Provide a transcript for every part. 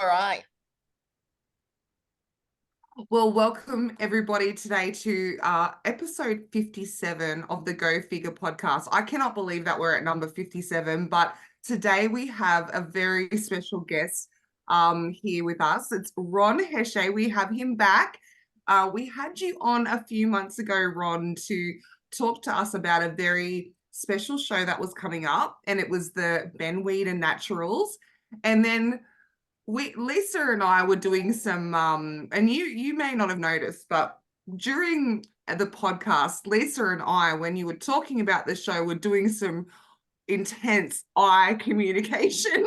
All right. Well, welcome everybody today to episode 57 of the Go Figure podcast. I cannot believe that we're at number 57, but today we have a very special guest here with us. It's Ron Hache. We have him back. We had you on a few months ago, Ron, to talk to us about a very special show that was coming up, and it was the Ben Weidler Naturals. And then Lisa and I were doing some and you may not have noticed, but during the podcast, Lisa and I, when you were talking about the show, were doing some intense eye communication.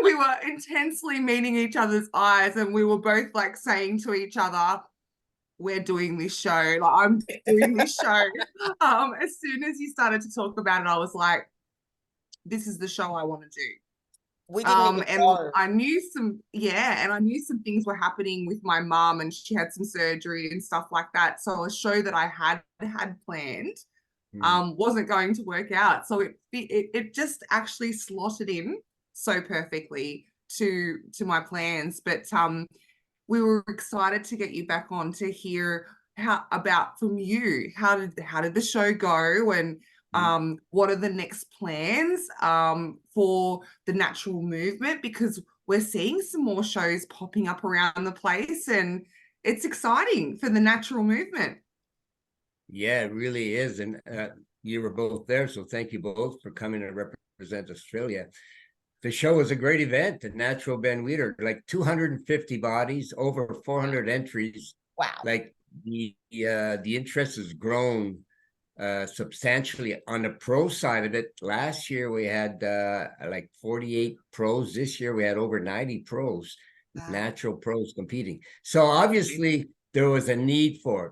We were intensely meeting each other's eyes, and we were both like saying to each other, we're doing this show, like I'm doing this show. As soon as you started to talk about it, I was like, this is the show I want to do. We didn't even know. I knew I knew some things were happening with my mom, and she had some surgery and stuff like that. So a show that I had planned wasn't going to work out. So it just actually slotted in so perfectly to my plans. But we were excited to get you back on to hear from you. How did the show go, and what are the next plans for the natural movement? Because we're seeing some more shows popping up around the place, and it's exciting for the natural movement. Yeah, it really is. And you were both there, so thank you both for coming to represent Australia. The show was a great event, the Natural Ben Weidler, like 250 bodies, over 400 entries. Wow. Like the interest has grown substantially on the pro side of it. Last year we had like 48 pros. This year we had over 90 pros, natural pros competing. So obviously there was a need for it.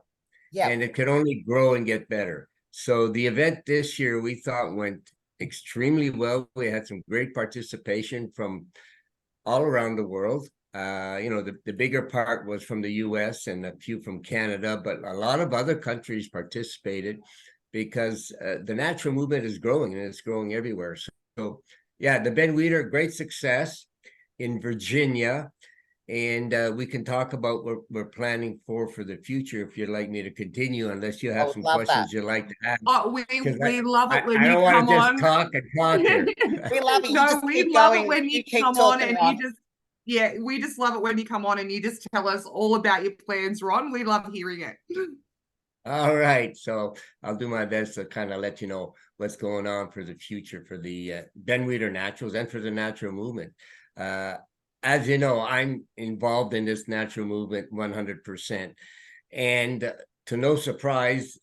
Yeah. And it could only grow and get better. So the event this year we thought went extremely well. We had some great participation from all around the world. The bigger part was from the US and a few from Canada, but a lot of other countries participated because the natural movement is growing, and it's growing everywhere. So yeah, the Ben Weidler, great success in Virginia. And we can talk about what we're planning for the future if you'd like me to continue, unless you have some questions you'd like to ask. Oh, we love it when I you don't come want to just on. talk and talk here. We love it. No, we love it when you come on and we just love it when you come on and you just tell us all about your plans, Ron. We love hearing it. All right, so I'll do my best to kind of let you know what's going on for the future for the Ben Weidler Naturals and for the natural movement. As you know, I'm involved in this natural movement 100%. And to no surprise,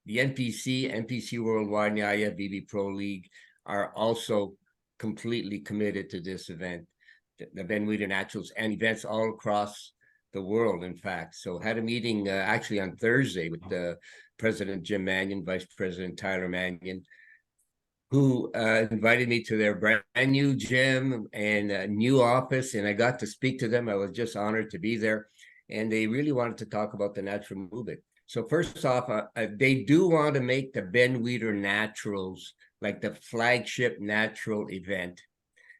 the NPC Worldwide, and the IFBB Pro League are also completely committed to this event, the Ben Weidler Naturals, and events all across the world, in fact. So had a meeting actually on Thursday with President Jim Manion, Vice President Tyler Manion, who invited me to their brand new gym and a new office, and I got to speak to them. I was just honored to be there, and they really wanted to talk about the natural movement. So first off, they do want to make the Ben Weidler Naturals like the flagship natural event.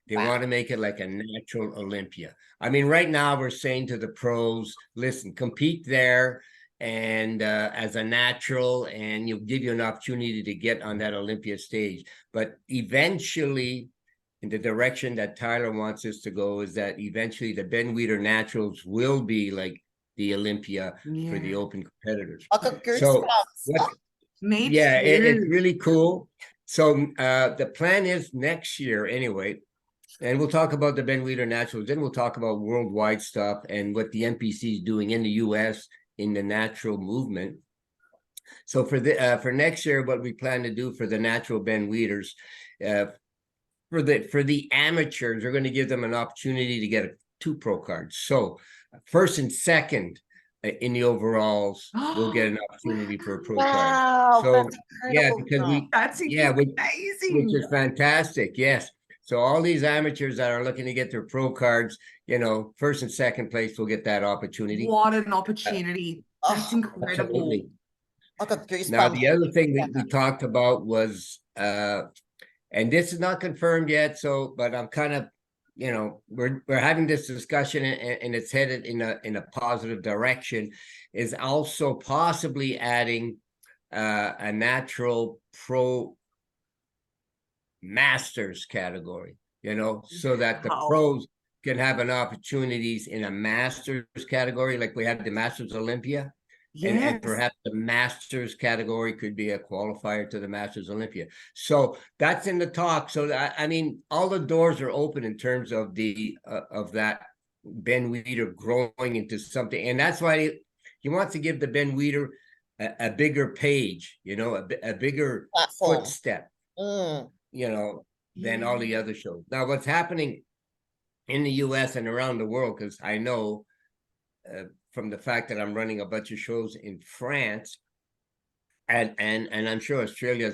They want to make it like a natural Olympia. I mean, right now we're saying to the pros, listen, compete there and as a natural, and you'll give you an opportunity to get on that Olympia stage. But eventually, in the direction that Tyler wants us to go, is that eventually the Ben Weidler Naturals will be like the Olympia for the open competitors. So it's really cool. So the plan is next year anyway, and we'll talk about the Ben Weidler Naturals, then we'll talk about worldwide stuff and what the NPC is doing in the US in the natural movement. So for next year, what we plan to do for the natural Ben Weidlers, for the amateurs, we're going to give them an opportunity to get 2 pro cards. So first and second in the overalls, we'll get an opportunity for a pro card. So that's amazing, which is fantastic. Yes. So all these amateurs that are looking to get their pro cards, first and second place will get that opportunity. What an opportunity. That's incredible. Absolutely. I got goosebumps. Now, the other thing we talked about was, and this is not confirmed yet, but I'm kind of we're having this discussion and it's headed in a positive direction, is also possibly adding a natural pro masters category, so that the pros can have an opportunities in a masters category, like we have the Masters Olympia. And perhaps the Masters category could be a qualifier to the Masters Olympia. So that's in the talk. So I mean, all the doors are open in terms of the of that Ben Weidler growing into something, and that's why he wants to give the Ben Weidler a bigger page, a bigger platform, footstep, than all the other shows. Now, what's happening in the U.S. and around the world, because I know. From the fact that I'm running a bunch of shows in France, and I'm sure Australia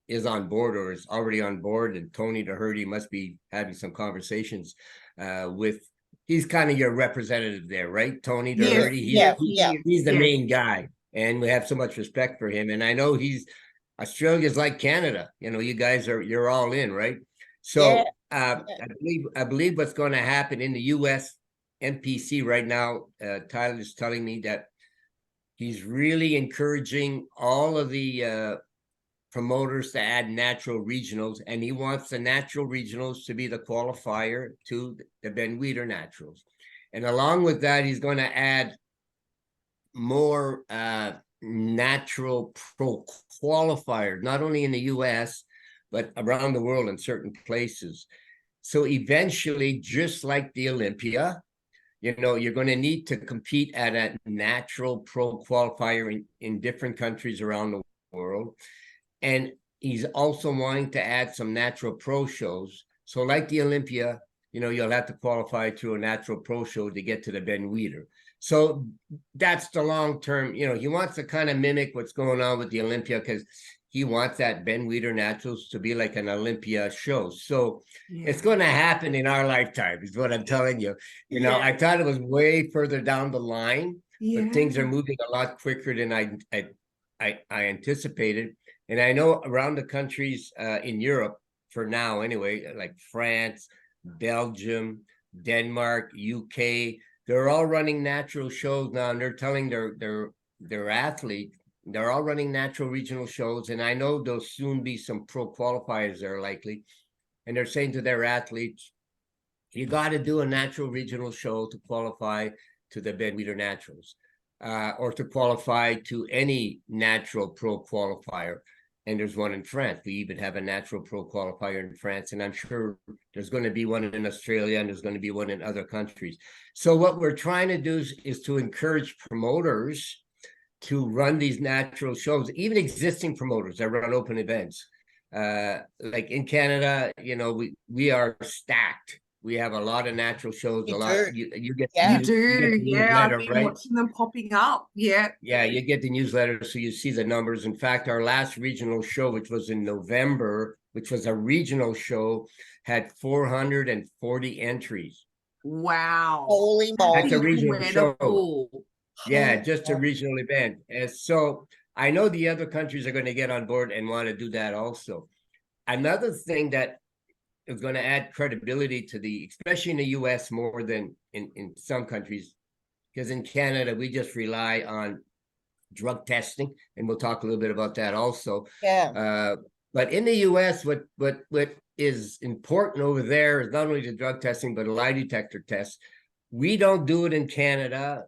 is on board or is already on board, and Tony Doherty must be having some conversations with. He's kind of your representative there, right, Tony Doherty? He's the main guy, and we have so much respect for him. And I know Australia's like Canada. You guys you're all in, right? So I believe what's going to happen in the U.S. NPC right now, Tyler's telling me that he's really encouraging all of the promoters to add natural regionals, and he wants the natural regionals to be the qualifier to the Ben Weidler Naturals. And along with that, he's going to add more natural pro qualifiers, not only in the US, but around the world in certain places. So eventually, just like the Olympia, you're going to need to compete at a natural pro qualifier in different countries around the world. And he's also wanting to add some natural pro shows. So like the Olympia, you'll have to qualify through a natural pro show to get to the Ben Weidler. So that's the long term. He wants to kind of mimic what's going on with the Olympia, because he wants that Ben Weidler Naturals to be like an Olympia show. So it's going to happen in our lifetime, is what I'm telling you. I thought it was way further down the line, but things are moving a lot quicker than I anticipated. And I know around the countries in Europe, for now anyway, like France, Belgium, Denmark, UK, they're all running natural shows now, and they're telling their athletes, they're all running natural regional shows. And I know there'll soon be some pro qualifiers that are likely. And they're saying to their athletes, you got to do a natural regional show to qualify to the Ben Weidler Naturals, or to qualify to any natural pro qualifier. And there's one in France. We even have a natural pro qualifier in France. And I'm sure there's going to be one in Australia, and there's going to be one in other countries. So what we're trying to do is to encourage promoters to run these natural shows, even existing promoters that run open events. Like in Canada, we are stacked. We have a lot of natural shows. You get I've been watching them popping up. You get the newsletter, so you see the numbers. In fact, our last regional show, which was in November, which was a regional show, had 440 entries. Wow! Holy moly! That's a regional show. Yeah, just a regional event. And so I know the other countries are going to get on board and want to do that also. Another thing that is going to add credibility to especially in the US more than in some countries, because in Canada, we just rely on drug testing, and we'll talk a little bit about that also. But in the US, what is important over there is not only the drug testing, but a lie detector test. We don't do it in Canada.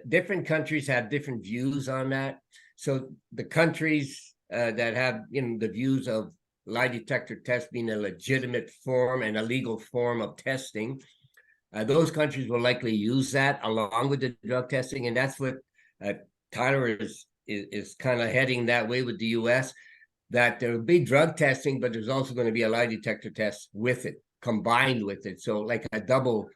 Different countries have different views on that. So the countries that have the views of lie detector test being a legitimate form and a legal form of testing, those countries will likely use that along with the drug testing. And that's what Tyler is kind of heading that way with the US, that there will be drug testing, but there's also going to be a lie detector test with it, combined with it. So like a double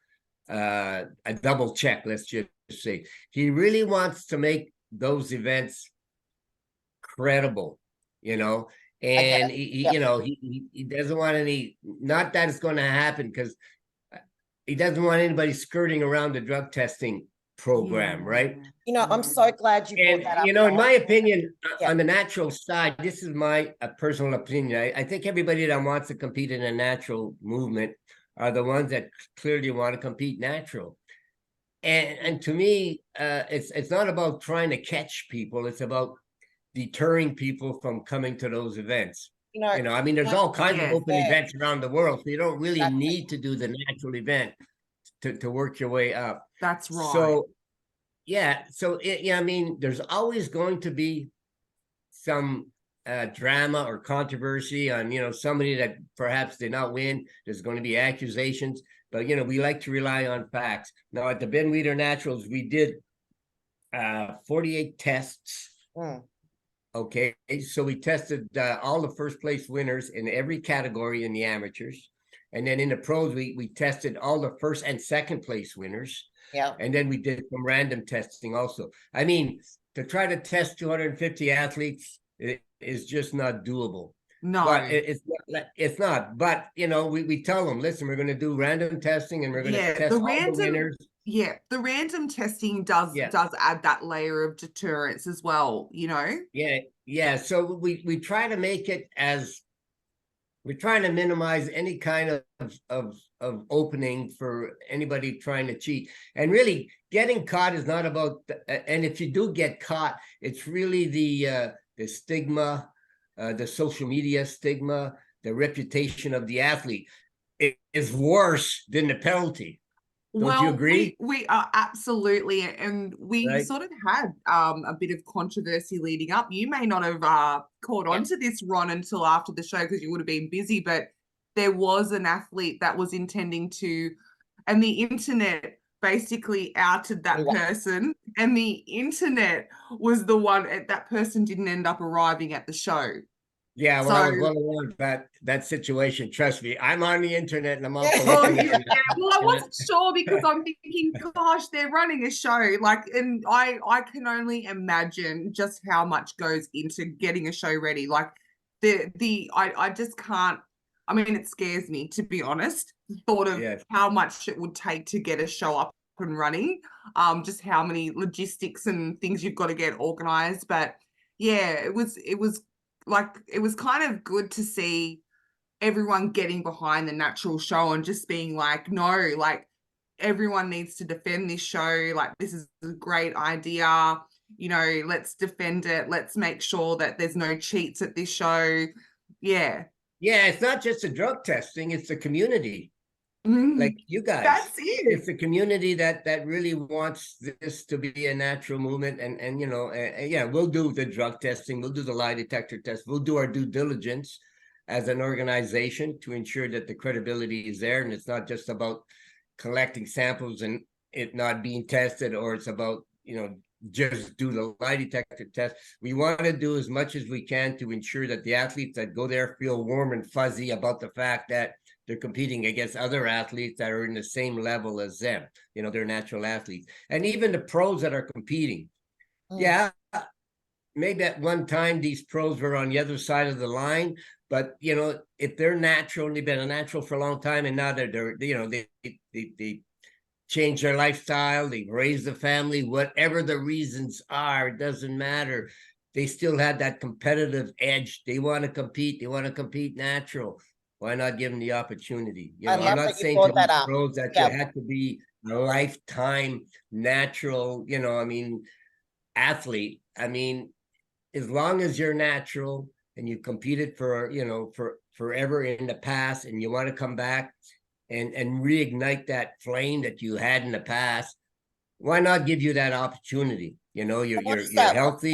check, let's just say. He really wants to make those events credible, and he doesn't want any, not that it's going to happen, because he doesn't want anybody skirting around the drug testing program, right? I'm so glad you brought that up. In my opinion, on the natural side, this is my personal opinion. I think everybody that wants to compete in a natural movement are the ones that clearly want to compete natural. And to me, it's not about trying to catch people. It's about deterring people from coming to those events. I mean, there's all kinds of open events around the world, so you don't really need to do the natural event to work your way up. That's right. So, yeah. So, I mean, there's always going to be some drama or controversy on, somebody that perhaps did not win. There's going to be accusations, but, we like to rely on facts. Now, at the Ben Weidler Naturals, we did 48 tests. Okay, so we tested all the first place winners in every category in the amateurs. And then in the pros, we tested all the first and second place winners. Yeah. And then we did some random testing also. I mean, to try to test 250 athletes is just not doable. No, but it's not. But, we tell them, listen, we're going to do random testing and we're going to test all the winners. Yeah, the random testing does add that layer of deterrence as well, Yeah. So we try to make it we're trying to minimize any kind of opening for anybody trying to cheat. And really, getting caught is not about. And if you do get caught, it's really the stigma, the social media stigma, the reputation of the athlete. It is worse than the penalty. Don't you agree? We are absolutely, and we sort of had a bit of controversy leading up. You may not have caught on to this, Ron, until after the show because you would have been busy, but there was an athlete that was intending to, and the internet basically outed that person, and the internet was the one, that person didn't end up arriving at the show. Yeah, well, I was well aware of that situation. Trust me, I'm on the internet and I'm also looking at it. Well, I wasn't sure because I'm thinking, gosh, they're running a show. And I can only imagine just how much goes into getting a show ready. Like I just can't. I mean, it scares me, to be honest. The thought of how much it would take to get a show up and running. Just how many logistics and things you've got to get organized. But yeah, it was kind of good to see everyone getting behind the natural show and just being like, no, like everyone needs to defend this show. Like, this is a great idea. Let's defend it. Let's make sure that there's no cheats at this show. Yeah. Yeah, it's not just the drug testing, it's the community. Like you guys. That's it. It's the community that really wants this to be a natural movement. And we'll do the drug testing, we'll do the lie detector test, we'll do our due diligence as an organization to ensure that the credibility is there. And it's not just about collecting samples and it not being tested, or it's about, just do the lie detector test. We want to do as much as we can to ensure that the athletes that go there feel warm and fuzzy about the fact that they're competing against other athletes that are in the same level as them. They're natural athletes. And even the pros that are competing. Yeah, maybe at one time these pros were on the other side of the line, but if they're natural and they've been a natural for a long time, and now they change their lifestyle, they've raised a family, whatever the reasons are, it doesn't matter. They still had that competitive edge. They want to compete natural. Why not give them the opportunity? I'm not saying to these pros that you have to be a lifetime natural, athlete. I mean, as long as you're natural and you competed for forever in the past, and you want to come back and reignite that flame that you had in the past, why not give you that opportunity? You're healthy.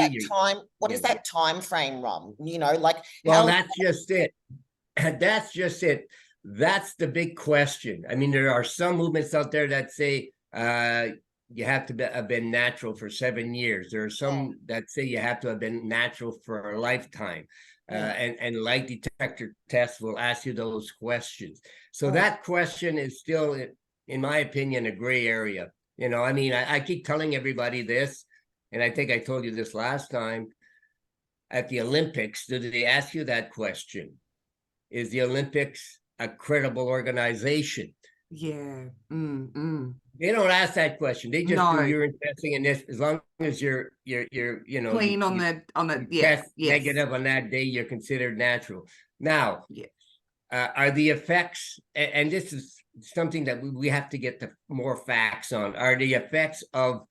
What is that time frame, Ron? That's just it. That's just it. That's the big question. I mean, there are some movements out there that say you have to have been natural for 7 years. There are some that say you have to have been natural for a lifetime. And lie detector tests will ask you those questions. So that question is still, in my opinion, a gray area. I keep telling everybody this, and I think I told you this last time. At the Olympics, do they ask you that question? Is the Olympics a credible organization? Yeah. They don't ask that question. They just do urine testing, and this, as long as you're clean on the test negative on that day, you're considered natural. Now, are the effects, and this is something that we have to get the more facts on. Are the effects of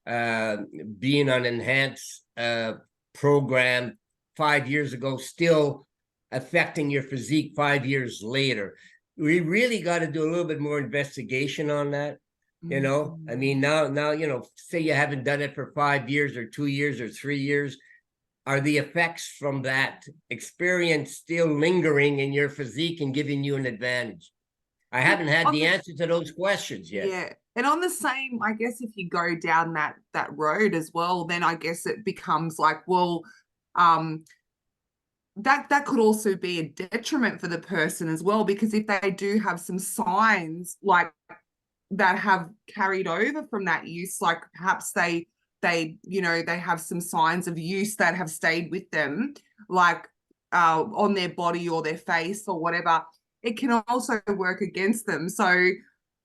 being on enhanced program 5 years ago still affecting your physique 5 years later? We really got to do a little bit more investigation on that. You know, I mean, now, you know, say you haven't done it for 5 years or 2 years or 3 years. Are the effects from that experience still lingering in your physique and giving you an advantage? I haven't had the answer to those questions yet. Yeah. And on the same, I guess if you go down that road as well, then I guess it becomes like, well, that could also be a detriment for the person as well, because if they do have some signs like that have carried over from that use, like perhaps they you know, they have some signs of use that have stayed with them, like on their body or their face or whatever, it can also work against them. So,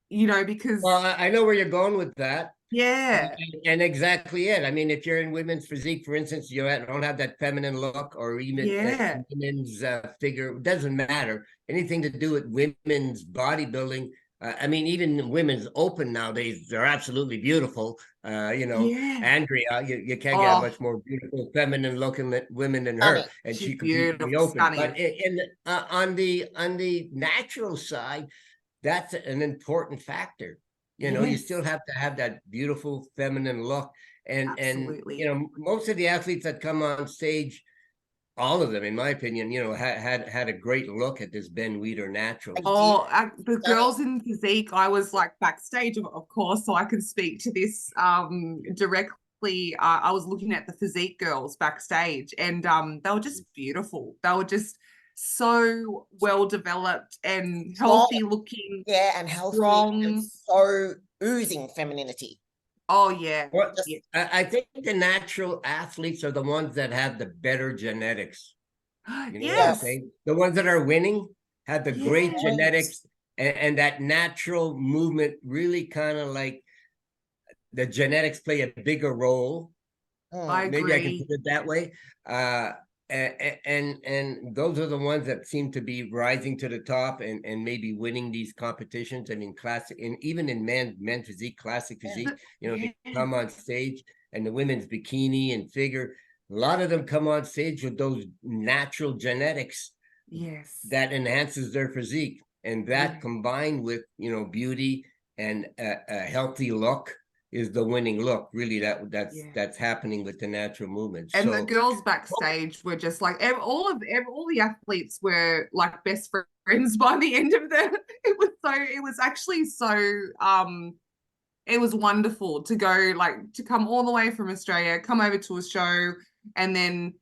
you know, because I know where you're going with that. Yeah. And exactly it. I mean, if you're in women's physique, for instance, you don't have that feminine look, or even women's figure, it doesn't matter. Anything to do with women's bodybuilding. I mean, even women's open nowadays, they're absolutely beautiful. You know, Andrea, you can't get a much more beautiful feminine looking women than her, and she could be open. Stunning. But on the natural side, that's an important factor. You know, you still have to have that beautiful feminine look. And you know, most of the athletes that come on stage, all of them, in my opinion, you know, had a great look at this Ben Weidler Naturals. The girls in physique, I was like backstage, of course, so I can speak to this directly. I was looking at the physique girls backstage, and they were just beautiful. They were just so well developed and healthy looking. Yeah, and healthy, and so oozing femininity. Oh yeah. Well, I think the natural athletes are the ones that have the better genetics. You know what I'm saying? The ones that are winning have the great genetics, and that natural movement really kind of like the genetics play a bigger role. I agree. Maybe I can put it that way. And those are the ones that seem to be rising to the top and maybe winning these competitions. I mean, classic, and even in men's physique, classic physique, you know, they come on stage, and the women's bikini and figure, a lot of them come on stage with those natural genetics that enhances their physique, and that combined with, you know, beauty and a healthy look is the winning look. Really, that's happening with the natural movement. And the girls backstage were just like all the athletes were like best friends by the end of it was actually so it was wonderful to go, like, to come all the way from Australia, come over to a show, and then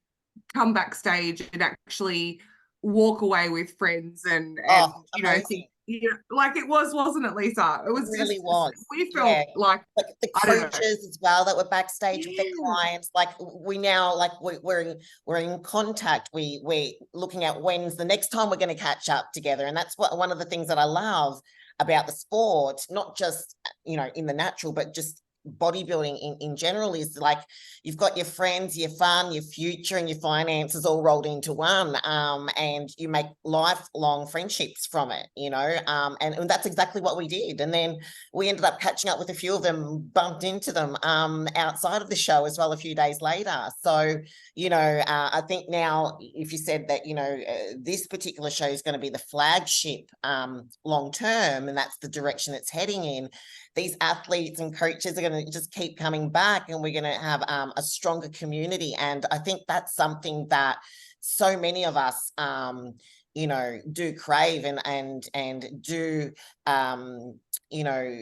come backstage and actually walk away with friends and you know, think, like it wasn't it, Lisa? It was really was. We felt like the coaches as well that were backstage with their clients. Like we now, like we're in contact. We're looking at when's the next time we're going to catch up together, and that's one of the things that I love about the sport, not just, you know, in the natural, but just bodybuilding in general, is like you've got your friends, your fun, your future, and your finances all rolled into one, and you make lifelong friendships from it, you know, and that's exactly what we did. And then we ended up catching up with a few of them, bumped into them outside of the show as well a few days later. So, you know, I think now, if you said that, you know, this particular show is going to be the flagship long term, and that's the direction it's heading in, these athletes and coaches are going to just keep coming back, and we're going to have a stronger community. And I think that's something that so many of us, you know, do crave and do, you know,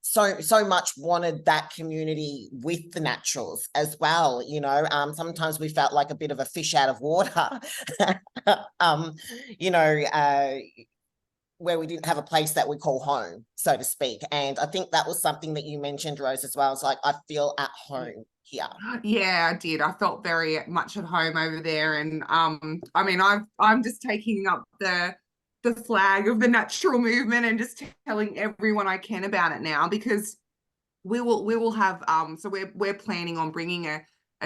so much wanted that community with the naturals as well. You know, sometimes we felt like a bit of a fish out of water, you know, where we didn't have a place that we call home, so to speak. And I think that was something that you mentioned, Rose, as well. It's like, I feel at home here. Yeah, I did. I felt very much at home over there. And I mean, I'm just taking up the flag of the natural movement and just telling everyone I can about it now, because we will have so we're planning on bringing a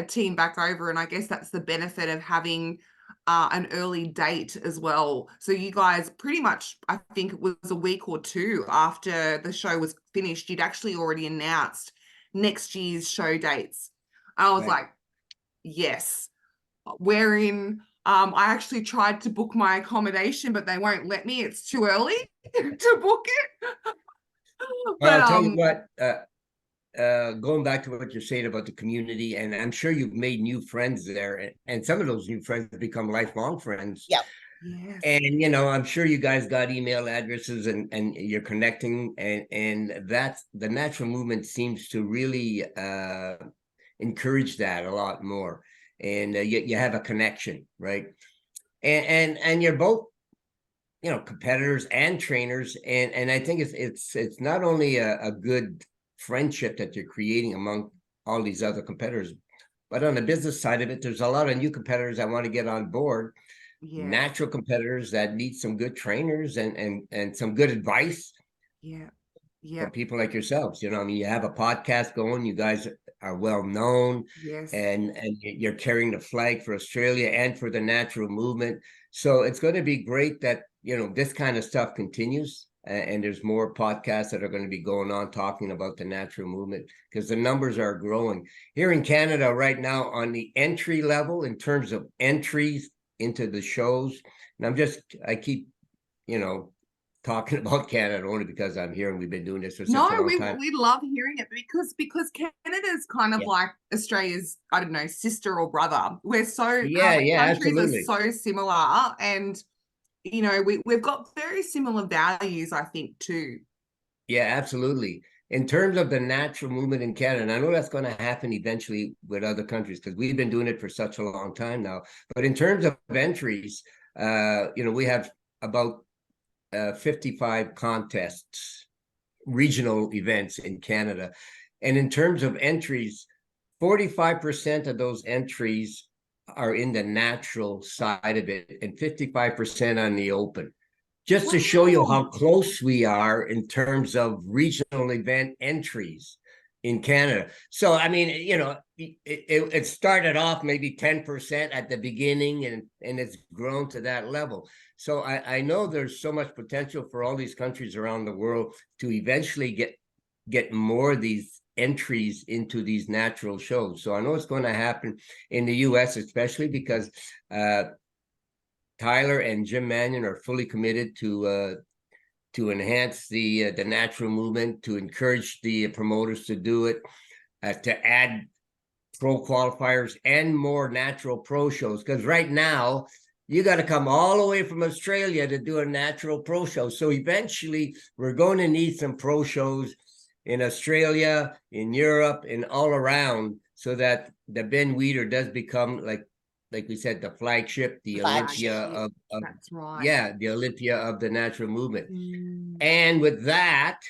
team back over, and I guess that's the benefit of having an early date as well. So you guys pretty much, I think it was a week or two after the show was finished, you'd actually already announced next year's show dates. I was like, yes, we're in. I actually tried to book my accommodation, but they won't let me. It's too early to book it. Well, I'll tell you what, going back to what you're saying about the community, and I'm sure you've made new friends there, and some of those new friends have become lifelong friends. Yeah. Yes. And, you know, I'm sure you guys got email addresses and you're connecting, and that's the natural movement seems to really encourage that a lot more. And you have a connection, right? And you're both, you know, competitors and trainers, and I think it's not only a good friendship that you're creating among all these other competitors, but on the business side of it, there's a lot of new competitors that want to get on board. Yes. Natural competitors that need some good trainers and some good advice. Yeah. For people like yourselves, you know, I mean, you have a podcast going, you guys are well known. Yes. And you're carrying the flag for Australia and for the natural movement. So it's going to be great that, you know, this kind of stuff continues, and there's more podcasts that are going to be going on talking about the natural movement, because the numbers are growing here in Canada right now on the entry level in terms of entries into the shows. And I keep, you know, talking about Canada only because I'm here and we've been doing this for such a long time. We love hearing it because Canada's kind of like Australia's, I don't know, sister or brother. We're so countries absolutely. are so similar, and you know, we've got very similar values, I think, too. Yeah, absolutely. In terms of the natural movement in Canada, and I know that's going to happen eventually with other countries because we've been doing it for such a long time now. But in terms of entries, you know, we have about 55 contests, regional events in Canada. And in terms of entries, 45% of those entries are in the natural side of it and 55% on the open. Just to show you how close we are in terms of regional event entries in Canada. So, I mean, you know, it started off maybe 10% at the beginning, and it's grown to that level. So I know there's so much potential for all these countries around the world to eventually get more of these entries into these natural shows. So I know it's going to happen in the US, especially because Tyler and Jim Manion are fully committed to enhance the natural movement, to encourage the promoters to do it, to add pro qualifiers and more natural pro shows. Because right now, you got to come all the way from Australia to do a natural pro show. So eventually, we're going to need some pro shows in Australia, in Europe, and all around, so that the Ben Weidler does become, like we said, the flagship, the Olympia of that's right. Yeah, the Olympia of the natural movement. And with that,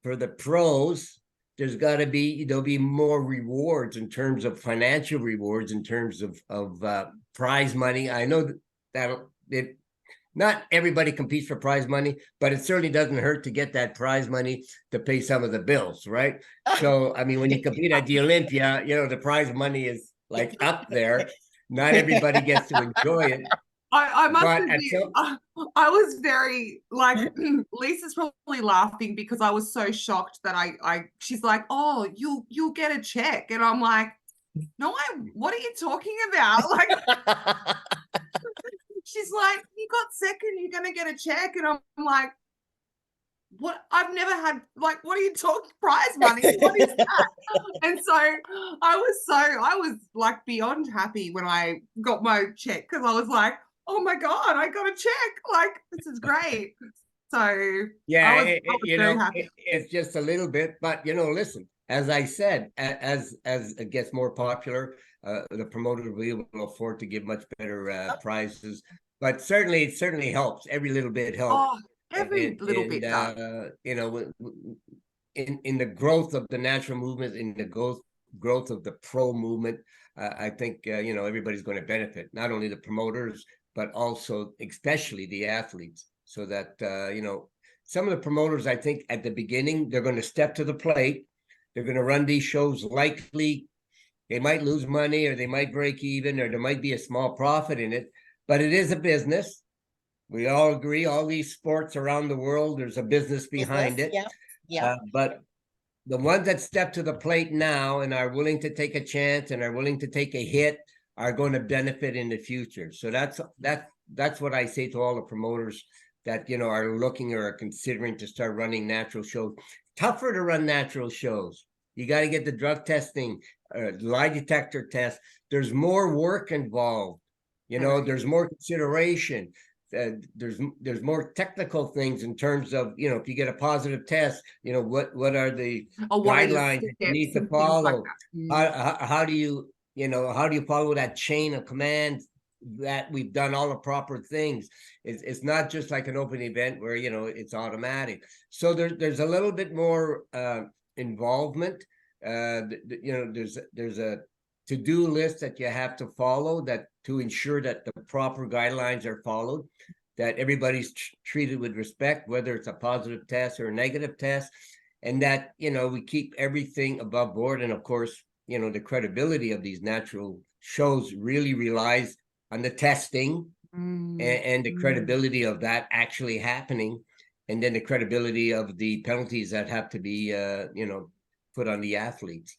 for the pros, there'll be more rewards in terms of financial rewards, in terms of prize money. I know that not everybody competes for prize money, but it certainly doesn't hurt to get that prize money to pay some of the bills, right? So, I mean, when you compete at the Olympia, you know, the prize money is like up there. Not everybody gets to enjoy it. I must admit, I was very like, Lisa's probably laughing because I was so shocked that she's like, oh, you'll get a check. And I'm like, no, what are you talking about? Like, she's like, you got second, you're going to get a check. And I'm like, what? I've never had, like, what are you talking, prize money? What is that? And so I was like beyond happy when I got my check, because I was like, oh my God, I got a check. Like, this is great. So yeah, I was very happy. It's just a little bit, but you know, listen, as I said, as it gets more popular, the promoter will be able to afford to give much better prizes. But it certainly helps. Every little bit helps. Oh, every little bit does. You know, in the growth of the natural movement, in the growth of the pro movement, I think you know, everybody's going to benefit. Not only the promoters, but also especially the athletes. So that you know, some of the promoters, I think at the beginning, they're going to step to the plate. They're going to run these shows likely They might lose money, or they might break even, or there might be a small profit in it, but it is a business. We all agree, all these sports around the world, there's a business behind it. Yeah, yeah. But the ones that step to the plate now and are willing to take a chance and are willing to take a hit are going to benefit in the future. So that's what I say to all the promoters that, you know, are looking or are considering to start running natural shows. Tougher to run natural shows. You got to get the drug testing, lie detector test. There's more work involved. You know, there's more consideration. There's more technical things in terms of, you know, if you get a positive test, you know, what are the guidelines that you need to follow? How do you, you know, how do you follow that chain of command that we've done all the proper things? It's not just like an open event where, you know, it's automatic. So there's a little bit more involvement. You know, there's a to-do list that you have to follow that to ensure that the proper guidelines are followed, that everybody's treated with respect, whether it's a positive test or a negative test, and that, you know, we keep everything above board. And of course, you know, the credibility of these natural shows really relies on the testing and the credibility of that actually happening, and then the credibility of the penalties that have to be, you know, put on the athletes.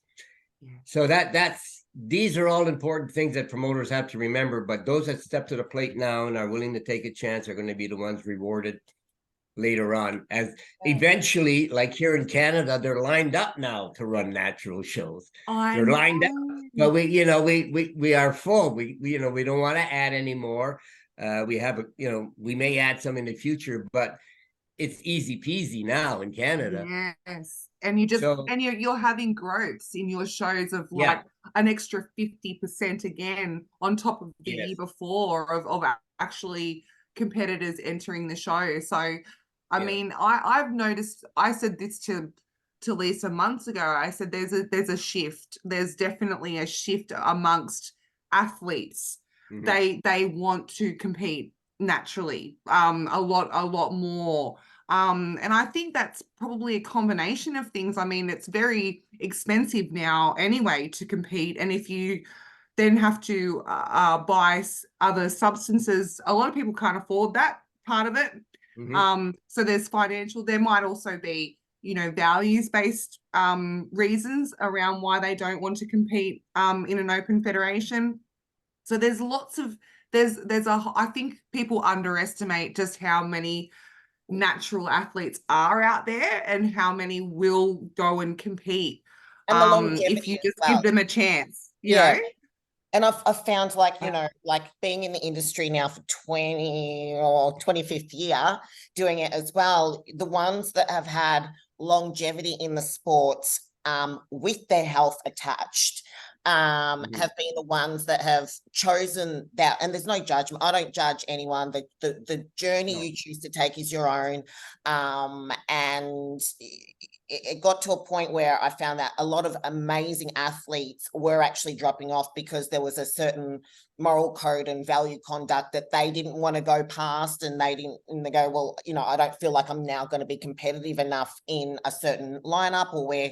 So these are all important things that promoters have to remember, but those that step to the plate now and are willing to take a chance are going to be the ones rewarded later on. As eventually, like here in Canada, they're lined up now to run natural shows. They're lined up. But we are full. We you know, we don't want to add any more. We have you know, we may add some in the future, but it's easy peasy now in Canada. Yes. And you're having growths in your shows of like an extra 50% again on top of the year before of actually competitors entering the show. So I mean, I've noticed, I said this to Lisa months ago. I said there's a shift. There's definitely a shift amongst athletes. They want to compete naturally a lot more. And I think that's probably a combination of things. I mean, it's very expensive now anyway to compete. And if you then have to buy other substances, a lot of people can't afford that part of it. So there's financial, there might also be, you know, values-based reasons around why they don't want to compete in an open federation. So there's lots of, I think people underestimate just how many natural athletes are out there and how many will go and compete if you just give them a chance, you know? And I've found, like, you know, like being in the industry now for 20 or 25th year, doing it as well, the ones that have had longevity in the sports with their health attached have been the ones that have chosen that. And there's no judgment. I don't judge anyone. The journey you choose to take is your own. And it got to a point where I found that a lot of amazing athletes were actually dropping off because there was a certain moral code and value conduct that they didn't want to go past, and they go, well, you know, I don't feel like I'm now going to be competitive enough in a certain lineup or where,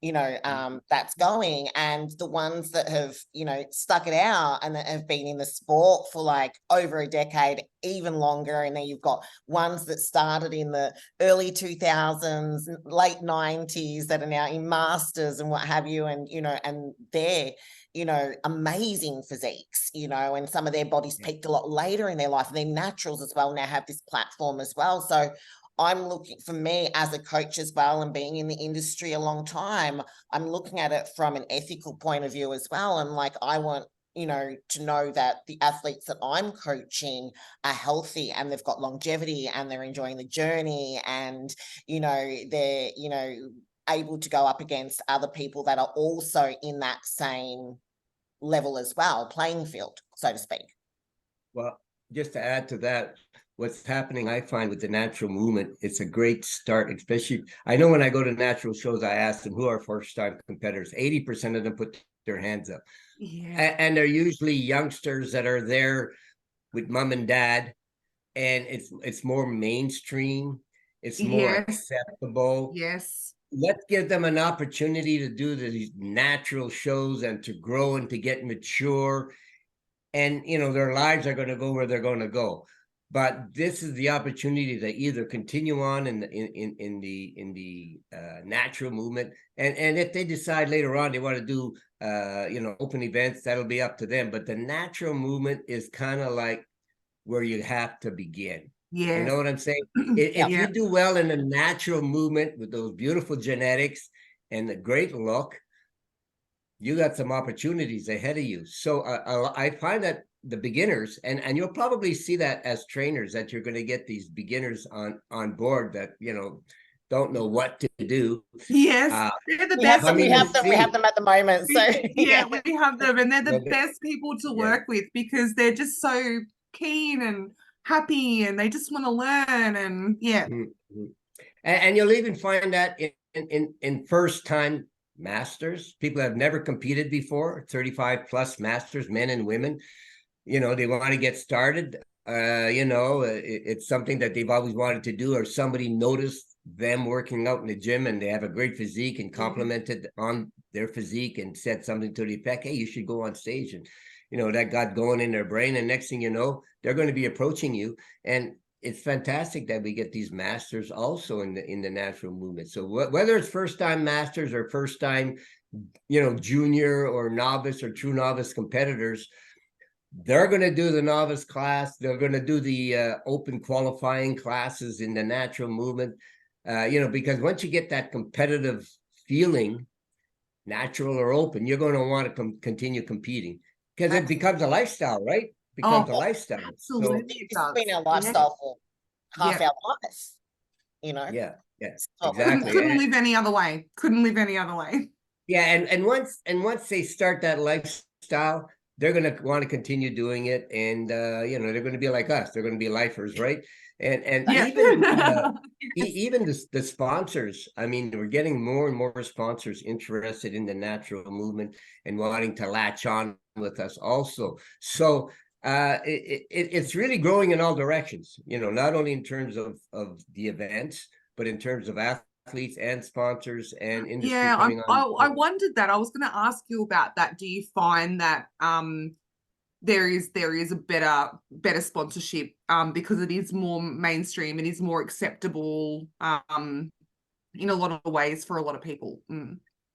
you know, that's going. And the ones that have, you know, stuck it out and that have been in the sport for like over a decade, even longer. And then you've got ones that started in the early 2000s, late 90s that are now in masters and what have you. And, you know, and they're, you know, amazing physiques, you know, and some of their bodies peaked a lot later in their life. And their naturals as well now have this platform as well. So I'm looking, for me as a coach as well, and being in the industry a long time, I'm looking at it from an ethical point of view as well. And like, I want, you know, to know that the athletes that I'm coaching are healthy and they've got longevity and they're enjoying the journey, and, you know, they're, you know, able to go up against other people that are also in that same level as well, playing field, so to speak. Well, just to add to that, what's happening, I find, with the natural movement, it's a great start, especially, I know when I go to natural shows, I ask them who are first-time competitors. 80% of them put their hands up. And they're usually youngsters that are there with mom and dad, and it's more mainstream. It's more acceptable. let's give them an opportunity to do these natural shows and to grow and to get mature. And, you know, their lives are going to go where they're going to go. But this is the opportunity to either continue on in the natural movement, and if they decide later on they want to do you know, open events, that'll be up to them. But the natural movement is kind of like where you have to begin. Yeah. You know what I'm saying? If Yeah. you do well in the natural movement with those beautiful genetics and the great look, you got some opportunities ahead of you. So I find that the beginners, and you'll probably see that as trainers, that you're going to get these beginners on board that, you know, don't know what to do. Yes, they're the We have best. them, we have them, we have them at the moment. So Yeah, we have them, and they're the Yeah, best people to yeah. work with because they're just so keen and happy, and they just want to learn. And yeah, Mhm. And you'll even find that in first time masters, people have never competed before, 35 plus masters, men and women. You know, they want to get started. You know, it's something that they've always wanted to do, or somebody noticed them working out in the gym and they have a great physique and complimented on their physique and said something to the effect, hey, you should go on stage. And, you know, that got going in their brain. And next thing you know, they're going to be approaching you. And it's fantastic that we get these masters also in the natural movement. So whether it's first time masters or first time, you know, junior or novice or true novice competitors, they're going to do the novice class. They're going to do the open qualifying classes in the natural movement, you know, because once you get that competitive feeling, natural or open, you're going to want to continue competing because it becomes a lifestyle, right? Becomes a lifestyle. absolutely, So, it this has does. been our lifestyle for half Yeah. our lives, you know. yeah, yeah, So- exactly. Couldn't live any other way. Couldn't live any other way. Yeah, and once they start that lifestyle, they're going to want to continue doing it, and you know, they're going to be like us. They're going to be lifers, right? And Yeah. even the sponsors. I mean, we're getting more and more sponsors interested in the natural movement and wanting to latch on with us also. So it's really growing in all directions. You know, not only in terms of the events, but in terms of athletes and sponsors and industry Yeah, coming I on. wondered that. I was going to ask you about that. Do you find that there is a better sponsorship because it is more mainstream, it is more acceptable in a lot of ways for a lot of people?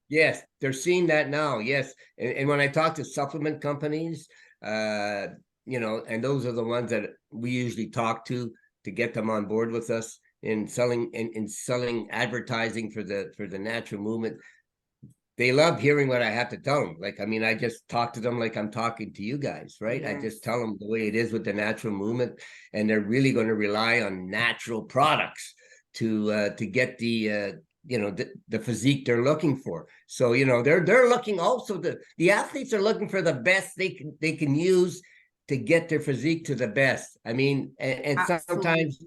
Yes, they're seeing that now. Yes, and when I talk to supplement companies, you know, and those are the ones that we usually talk to get them on board with us in selling advertising for the natural movement. They love hearing what I have to tell them. Like, I mean, I just talk to them like I'm talking to you guys, right? I just tell them the way it is with the natural movement, and they're really going to rely on natural products to get the you know, the physique they're looking for. So, you know, they're looking also, the athletes are looking for the best they can use to get their physique to the best. I mean, and sometimes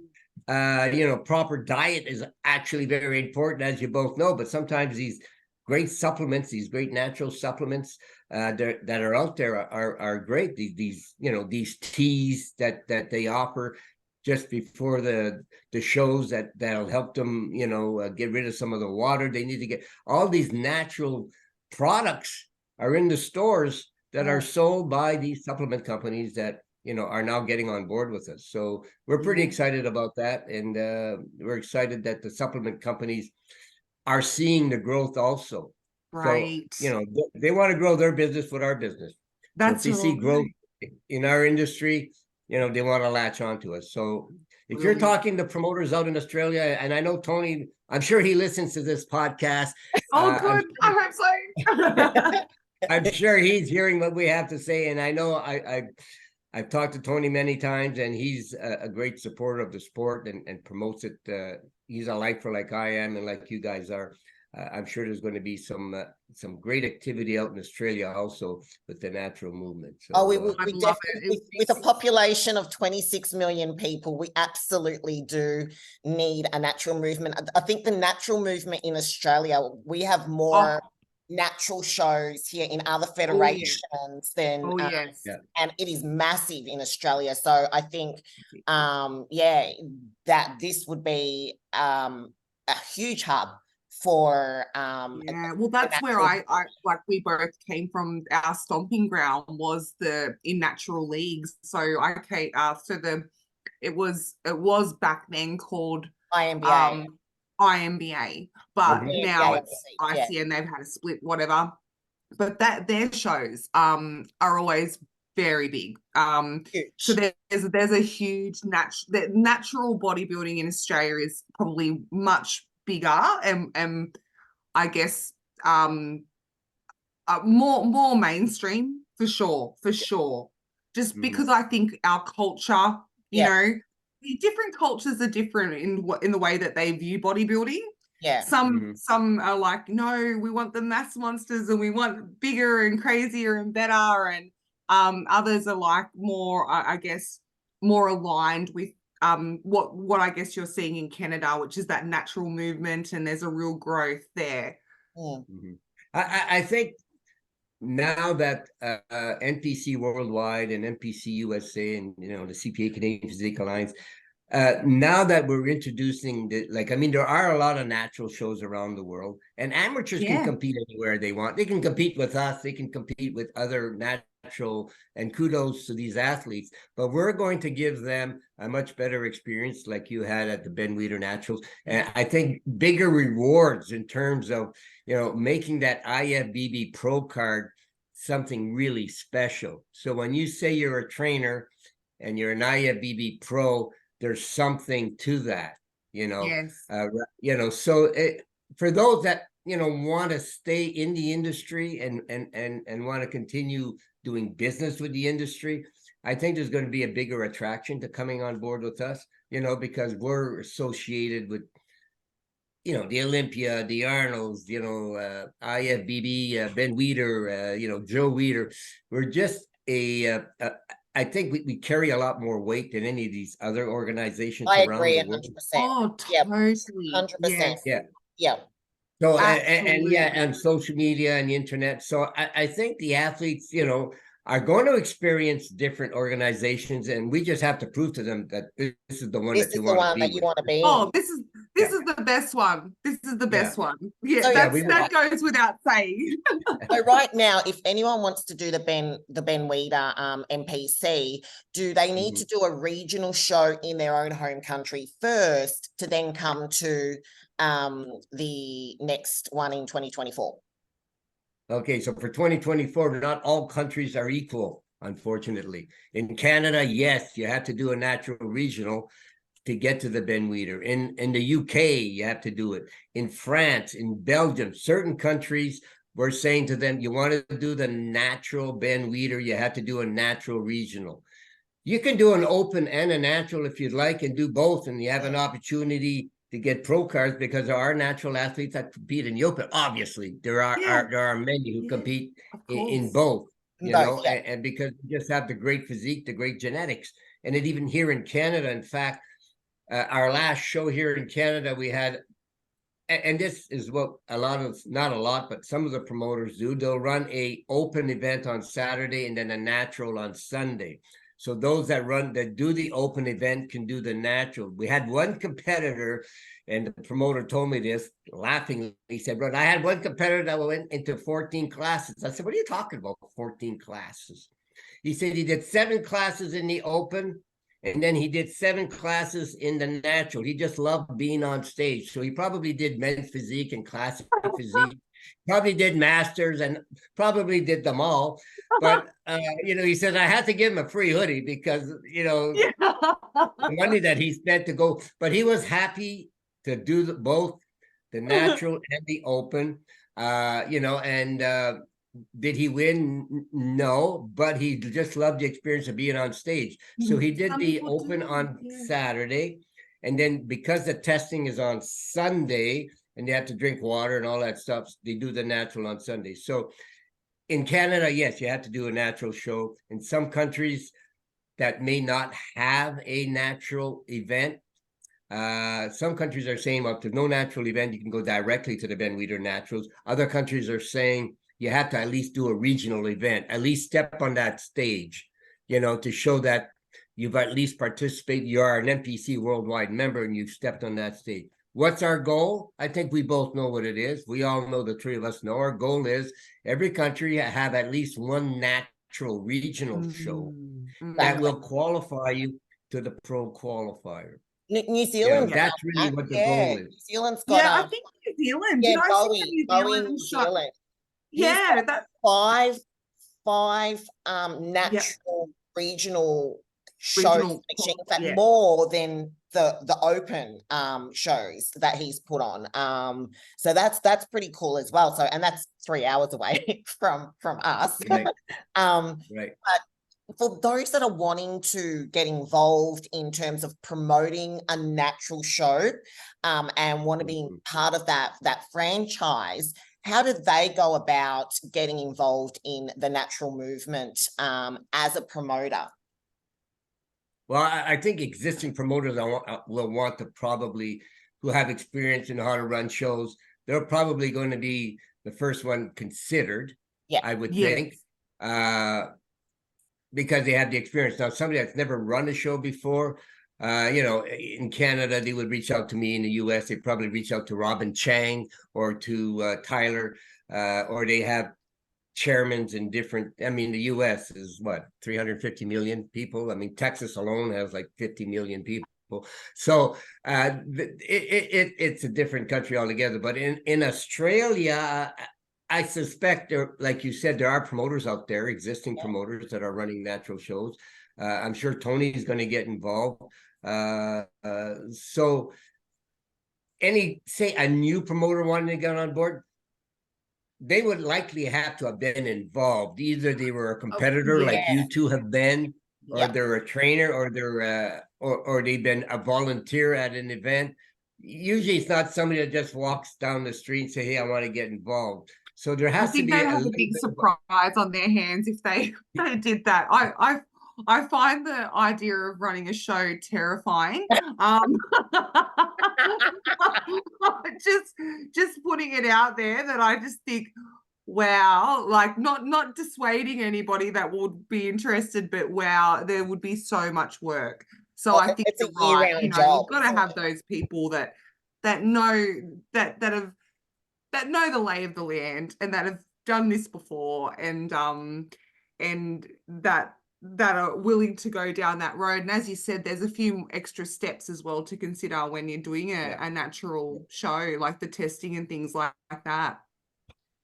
you know, proper diet is actually very important, as you both know, but sometimes these great supplements, these great natural supplements that are out there are great. These you know, these teas that they offer just before the shows that'll help them, you know, get rid of some of the water they need to get. All these natural products are in the stores that are sold by these supplement companies that, you know, are now getting on board with us. So we're pretty excited about that, and we're excited that the supplement companies are seeing the growth also. Right. So, you know, they want to grow their business with our business. That's so if they see right. growth in our industry, you know, they want to latch onto us. So if you're talking to promoters out in Australia, and I know Tony, I'm sure he listens to this podcast. Oh, good. I hope so. I'm sure he's hearing what we have to say. And I know I've talked to Tony many times, and he's a great supporter of the sport and promotes it. He's a lifer like I am and like you guys are. I'm sure there's going to be some great activity out in Australia also with the natural movement. So, we definitely, with a population of 26 million people, we absolutely do need a natural movement. I think the natural movement in Australia, we have more natural shows here in other federations than and it is massive in Australia. So I think that this would be a huge hub for Yeah, well, that's where I like we both came from. Our stomping ground was in natural leagues. So it was back then called IMBA. IMBA, but Mhm. now Yeah, it's yeah. ICN. They've had a split, whatever. But their shows are always very big. So Huge. there's a huge natural bodybuilding in Australia is probably much bigger and I guess more mainstream for sure, just because I think our culture, you Yeah. know, different cultures are different in the way that they view bodybuilding. Yeah. Some are like, no, we want the mass monsters and we want bigger and crazier and better, and others are like more, I guess, more aligned with what I guess you're seeing in Canada, which is that natural movement, and there's a real growth there. Mhm. I think now that NPC Worldwide and NPC USA and the CPA Canadian Physique Alliance, now that we're introducing there are a lot of natural shows around the world, and amateurs can compete anywhere they want. They can compete with us, they can compete with other natural, and kudos to these athletes, but we're going to give them a much better experience like you had at the Ben Weidler Naturals. And I think bigger rewards in terms of making that IFBB pro card something really special. So when you say you're a trainer and you're an IFBB pro, there's something to that, Yes. So for those that want to stay in the industry and want to continue doing business with the industry, I think there's going to be a bigger attraction to coming on board with us, because we're associated with the Olympia, the Arnolds, IFBB, Ben Weidler, Joe Weidler. We're just I think we carry a lot more weight than any of these other organizations I around agree the world. 100%. Oh, Yep. totally. 100%. Yes. Yeah. Yeah. So and yeah, Absolutely. and social media and the internet. So I think the athletes, are going to experience different organizations, and we just have to prove to them that this is the one This that is you the want to one be that you with. want to be in. Oh, this is the best one. This is the best one. Yeah, So that goes without saying. So right now, if anyone wants to do the Ben Weidler NPC, do they need to do a regional show in their own home country first to then come to the next one in 2024? Okay, so for 2024, not all countries are equal, unfortunately. In Canada, yes, you have to do a natural regional to get to the Ben Weidler. In the UK, you have to do it. In France, in Belgium, certain countries, we're saying to them, you want to do the natural Ben Weidler, you have to do a natural regional. You can do an open and a natural if you'd like, and do both, and you have an opportunity to get pro cards, because there are natural athletes that compete in the open. Obviously, there are many who compete in both, and because you just have the great physique, the great genetics. And it even here in Canada, in fact, our last show here in Canada, we had, and this is what not a lot, but some of the promoters do. They'll run a open event on Saturday and then a natural on Sunday. So those that do the open event can do the natural. We had one competitor, and the promoter told me this laughingly. He said, "Ron, I had one competitor that went into 14 classes." I said, "What are you talking about, 14 classes?" He said he did 7 classes in the open, and then he did 7 classes in the natural. He just loved being on stage. So he probably did men's physique and classic physique, probably did masters, and probably did them all. But, he said, I had to give him a free hoodie because, the money that he spent to go, but he was happy to do both the natural and the open, did he win? No, but he just loved the experience of being on stage. So he did the open on Saturday, and then because the testing is on Sunday and they have to drink water and all that stuff, they do the natural on Sunday. So in Canada, yes, you have to do a natural show. In some countries that may not have a natural event, some countries are saying, well, if there's no natural event, you can go directly to the Ben Weidler Naturals. Other countries are saying you have to at least do a regional event, at least step on that stage, to show that you've at least participated. You are an NPC worldwide member and you've stepped on that stage. What's our goal? I think we both know what it is. We all know, the three of us know. Our goal is every country have at least one natural regional show that will qualify you to the pro qualifier. New Zealand, that's really what the goal is. New Zealand's got I think New Zealand. yeah, Did I see New Zealand. Yeah, that's five natural regional shows, in fact, more than the open shows that he's put on. So that's pretty cool as well. So, and that's 3 hours away from us. Right. Right. But for those that are wanting to get involved in terms of promoting a natural show and want to be part of that franchise, how do they go about getting involved in the natural movement as a promoter? Well, I think existing promoters will want to probably, who have experience in how to run shows, they're probably going to be the first one considered, I would think, because they have the experience. Now, somebody that's never run a show before, in Canada, they would reach out to me. In the US, they probably reach out to Robin Chang or to Tyler, or they have chairmans in different, I mean, the US is what, 350 million people? I mean, Texas alone has like 50 million people. So it's a different country altogether. But in Australia, I suspect there, like you said, there are promoters out there, existing promoters that are running natural shows. I'm sure Tony's going to get involved. So say a new promoter wanting to get on board, they would likely have to have been involved. Either they were a competitor, like you two have been, or they're a trainer, or they're or they've been a volunteer at an event. Usually, it's not somebody that just walks down the street and say, "Hey, I want to get involved." So there has to be a big surprise on their hands if they did that. I find the idea of running a show terrifying. Just putting it out there that I just think, wow, like not dissuading anybody that would be interested, but wow, there would be so much work. So I think you're right. You've got to have those people that know that know the lay of the land and that have done this before, and that are willing to go down that road. And as you said, there's a few extra steps as well to consider when you're doing a natural show, like the testing and things like that.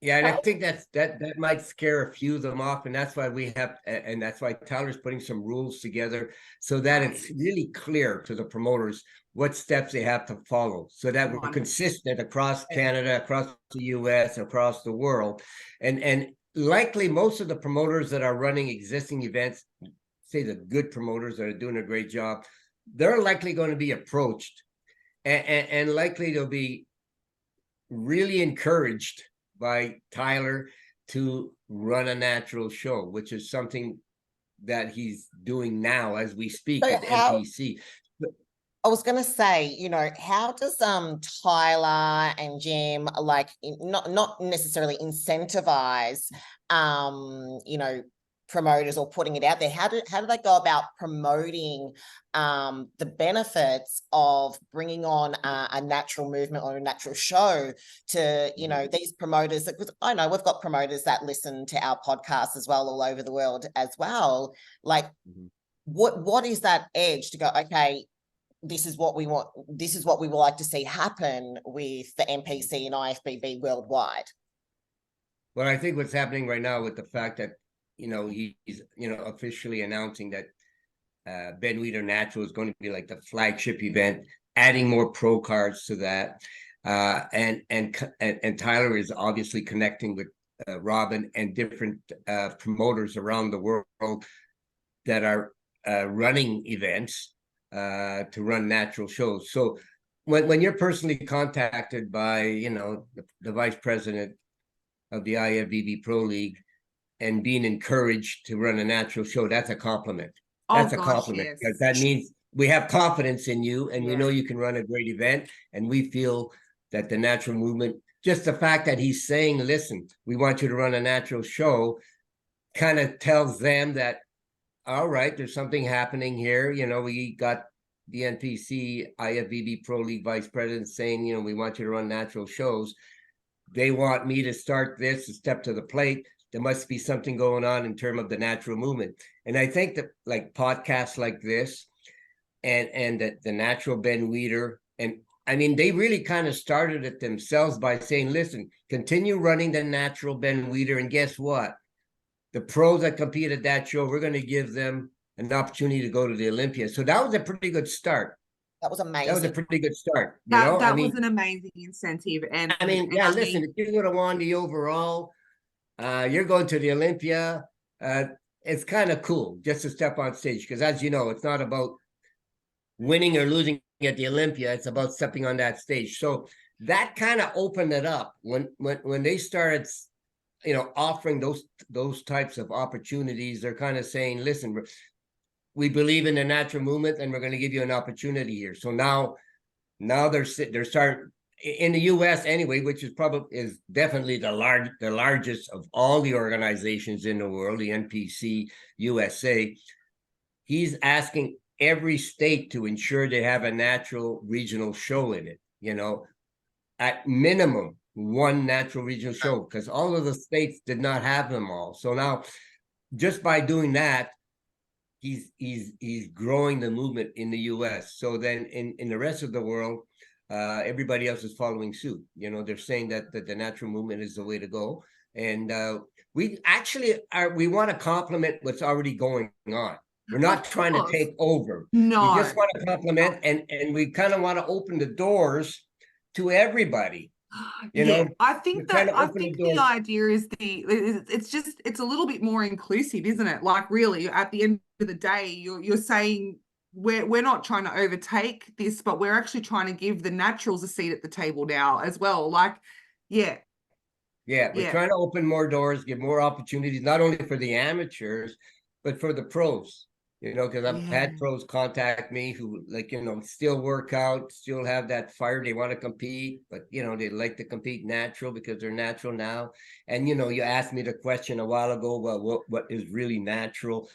Yeah, and I think that might scare a few of them off, and that's why we have, and that's why Tyler's putting some rules together so that it's really clear to the promoters what steps they have to follow, so that we're consistent across Canada, across the US, across the world, and likely most of the promoters that are running existing events, say the good promoters that are doing a great job, they're likely going to be approached, and likely they'll be really encouraged by Tyler to run a natural show, which is something that he's doing now as we speak at NPC. I was going to say, how does Tyler and Jim not necessarily incentivize, promoters or putting it out there? How do they go about promoting the benefits of bringing on a natural movement or a natural show to these promoters? Because I know we've got promoters that listen to our podcast as well all over the world as well. Like, what is that edge to go, okay, this is what we want, this is what we would like to see happen with the NPC and IFBB worldwide? Well, I think what's happening right now with the fact that he's officially announcing that Ben Weidler Naturals is going to be like the flagship event, adding more pro cards to that, and Tyler is obviously connecting with Robin and different promoters around the world that are running events to run natural shows. So when you're personally contacted by the vice president of the IFBB Pro League and being encouraged to run a natural show, that's a compliment. That's a compliment, because that means we have confidence in you, and we know you can run a great event. And we feel that the natural movement, just the fact that he's saying, listen, we want you to run a natural show, kind of tells them that, all right, there's something happening here. We got the NPC IFBB Pro League Vice President saying, you know, we want you to run natural shows. They want me to start this, to step to the plate. There must be something going on in terms of the natural movement. And I think that like podcasts like this and the natural Ben Weidler, and I mean, they really kind of started it themselves by saying, listen, continue running the natural Ben Weidler. And guess what? The pros that compete at that show, we're going to give them an opportunity to go to the Olympia. So that was a pretty good start. That was amazing. That was a pretty good start. You know, That was an amazing incentive. And I mean, yeah, listen, if you would have won the overall, you're going to the Olympia. It's kind of cool just to step on stage because, as you know, it's not about winning or losing at the Olympia. It's about stepping on that stage. So that kind of opened it up when they started, you know, offering those types of opportunities. They're kind of saying, listen, we believe in the natural movement, and we're going to give you an opportunity here. So now they're starting in the U.S. anyway, which is definitely the largest of all the organizations in the world, the NPC USA. He's asking every state to ensure they have a natural regional show in it. You know, at minimum one natural regional show, because all of the states did not have them all. So now, just by doing that, he's growing the movement in the U.S. So then in the rest of the world, everybody else is following suit. You know, they're saying that the natural movement is the way to go. And we want to complement what's already going on. We're not trying to take over. No. We just want to complement, and we kind of want to open the doors to everybody. You know, I think the idea is it's a little bit more inclusive, isn't it? Like, really, at the end of the day, you're saying we're not trying to overtake this, but we're actually trying to give the naturals a seat at the table now as well. Like, we're trying to open more doors, give more opportunities, not only for the amateurs, but for the pros. You know, because I've had pros contact me who, like, you know, still work out, still have that fire. They want to compete, but, you know, they like to compete natural because they're natural now. And, you know, you asked me the question a while ago about what is really natural.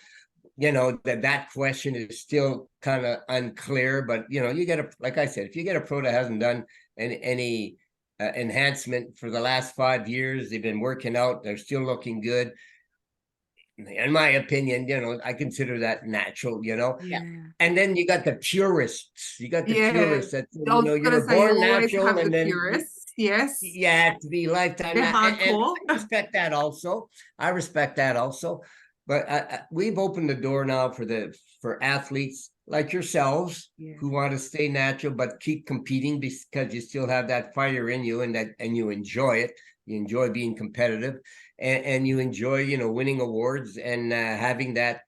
You know, that question is still kind of unclear, but, you know, you get like I said, if you get a pro that hasn't done any enhancement for the last 5 years, they've been working out, they're still looking good. In my opinion, you know, I consider that natural, you know. And then you got the purists. You got the purists that, you know, you're born natural, and then purists. To be lifetime. And I respect that also. But we've opened the door now for athletes like yourselves who want to stay natural but keep competing because you still have that fire in you, and you enjoy it. You enjoy being competitive, and you enjoy, you know, winning awards and having that,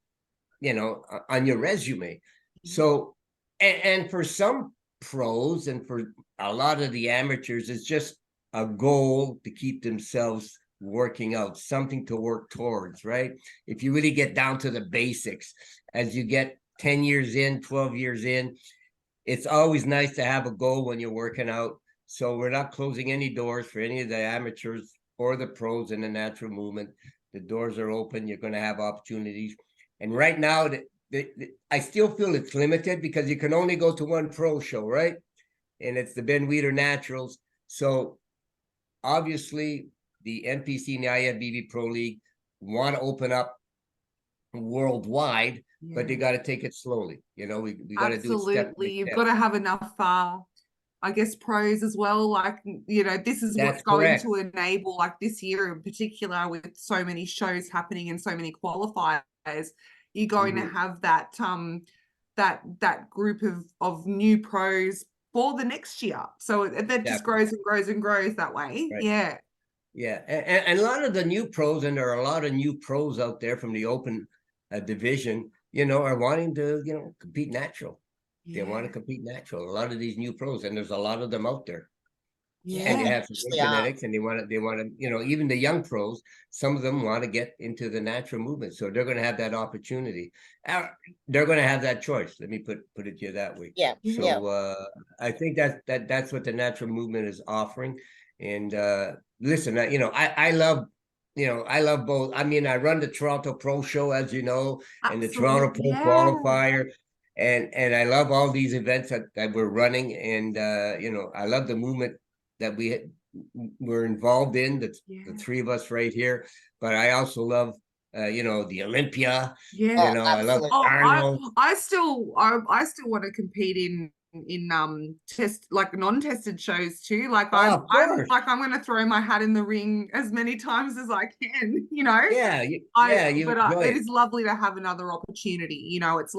you know, on your resume. So, and for some pros and for a lot of the amateurs, it's just a goal to keep themselves working out, something to work towards, right? If you really get down to the basics, as you get 10 years in, 12 years in, it's always nice to have a goal when you're working out. So we're not closing any doors for any of the amateurs or the pros in the natural movement. The doors are open. You're going to have opportunities. And right now, I still feel it's limited because you can only go to one pro show, right? And it's the Ben Weidler Naturals. So obviously, the NPC and the IFBB Pro League want to open up worldwide, but they got to take it slowly. You know, we got to do it step by step. You've got to have enough I guess pros as well. Like, you know, this is That's what's going correct. to enable, like this year in particular, with so many shows happening and so many qualifiers, you're going to have that that group of new pros for the next year. So that just grows and grows and grows that way. Right. Yeah, and a lot of the new pros, and there are a lot of new pros out there from the open division, you know, are wanting to, you know, compete natural. They want to compete natural. A lot of these new pros, and there's a lot of them out there. And they have some good genetics, and they want to, you know, even the young pros, some of them want to get into the natural movement. So they're going to have that opportunity. They're going to have that choice. Let me put it to you that way. So I think that's what the natural movement is offering. And listen, you know, I love both. I mean, I run the Toronto Pro Show, as you know, and the Toronto Pro Qualifier. and I love all these events that we're running, and you know, I love the movement that we're involved in, the three of us right here. But I also love you know, the Olympia. Yeah. You know, I love absolutely. Arnold. I still want to compete in non-tested shows too. Like I'm going to throw my hat in the ring as many times as I can, you know. Yeah, you enjoy it is lovely to have another opportunity. You know, it's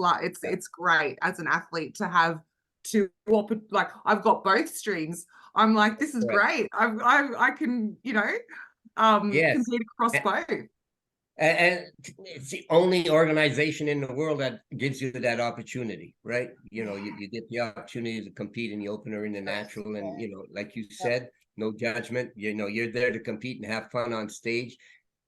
great as an athlete to have like I've got both streams. I'm like, this is great. I can, you know, compete across both. And it's the only organization in the world that gives you that opportunity, right? You know, you get the opportunity to compete in the open or in the natural, and you know, like you said, no judgment. You know, you're there to compete and have fun on stage,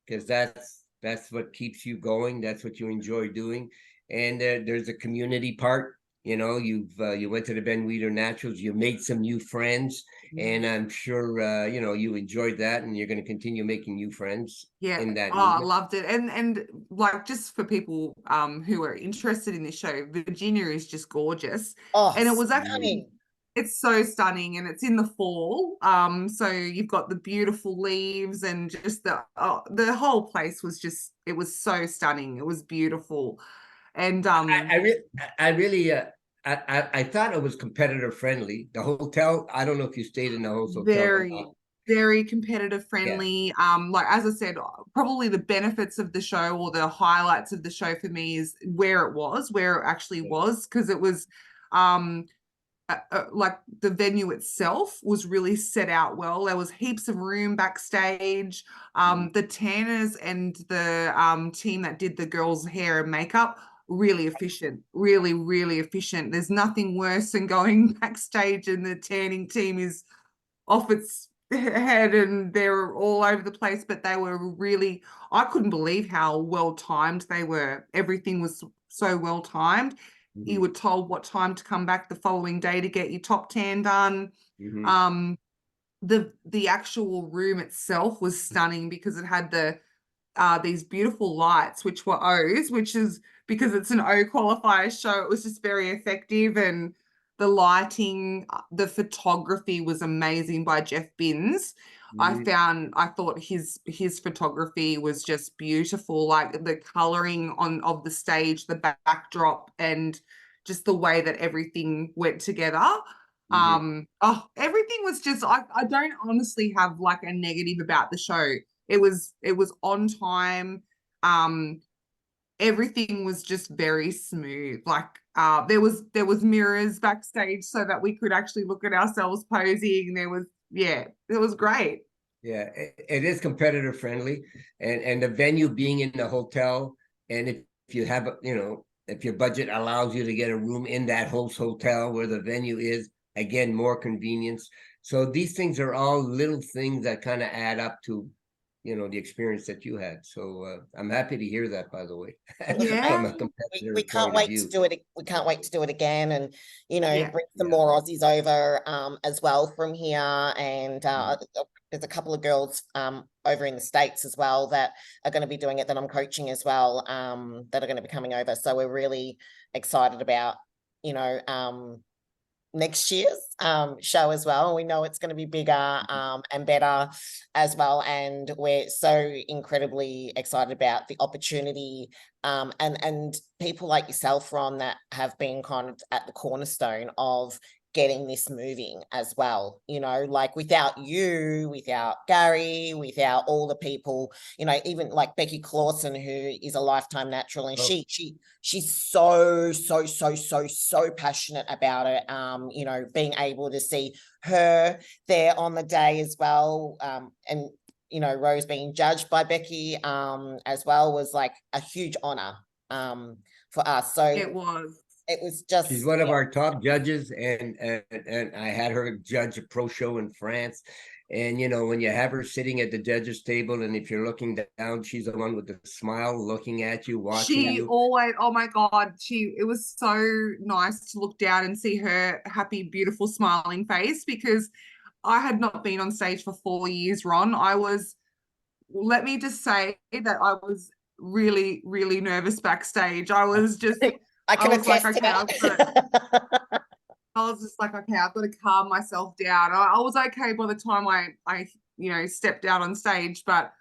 because that's what keeps you going. That's what you enjoy doing. And there's a community part. You know, you went to the Ben Weidler Naturals, you made some new friends, and I'm sure you know, you enjoyed that, and you're going to continue making new friends. In that I loved it. And like, just for people who are interested in this show, Virginia is just gorgeous. And it was actually it's so stunning, and it's in the fall. So you've got the beautiful leaves, and just the whole place was just, it was so stunning. It was beautiful. And I really I thought it was competitor friendly. The hotel, I don't know if you stayed in the hotel. Very competitive friendly. Like, as I said, probably the benefits of the show, or the highlights of the show for me, is where it actually was, because it was like the venue itself was really set out well. There was heaps of room backstage. The tanners and the team that did the girls' hair and makeup, really efficient, really efficient. There's nothing worse than going backstage and the tanning team is off its head and they're all over the place. But they were really, I couldn't believe how well timed they were. Everything was so well timed. You were told what time to come back the following day to get your top tan done. The actual room itself was stunning, because it had these beautiful lights, which were O's, which is because it's an O qualifier show. It was just very effective, and the lighting, the photography was amazing by Jeff Binns. I thought his photography was just beautiful, like the coloring of the stage, the backdrop, and just the way that everything went together. Everything was just, I don't honestly have like a negative about the show. It was on time. Everything was just very smooth. Like there was mirrors backstage so that we could actually look at ourselves posing. It was great. Yeah, it is competitor friendly, and the venue being in the hotel, and if you have, you know, if your budget allows you to get a room in that host hotel where the venue is, again, more convenience. So these things are all little things that kind of add up to, you know, the experience that you had. So I'm happy to hear that, by the way. From a competitor we can't wait to do it. We can't wait to do it again, and you know, bring some more Aussies over as well from here. And there's a couple of girls over in the States as well that are going to be doing it, that I'm coaching as well, that are going to be coming over. So we're really excited about, you know, next year's show as well. We know it's going to be bigger and better as well, and we're so incredibly excited about the opportunity and people like yourself, Ron, that have been kind of at the cornerstone of getting this moving as well. You know, like without you, without Gary, without all the people, you know, even like Becky Clausen, who is a lifetime natural, and she's so passionate about it. You know, being able to see her there on the day as well, and you know, Rose being judged by Becky as well was like a huge honor for us. So it was just, she's one of our top judges, and I had her judge a pro show in France. And you know, when you have her sitting at the judges table, and if you're looking down, she's the one with the smile looking at you, watching you. Always, oh my God, it was so nice to look down and see her happy, beautiful, smiling face, because I had not been on stage for 4 years, Ron. Let me just say that I was really nervous backstage. I was just I can was like, attest to okay, that. I was just like, okay, I've got to calm myself down. I was okay by the time I stepped out on stage, but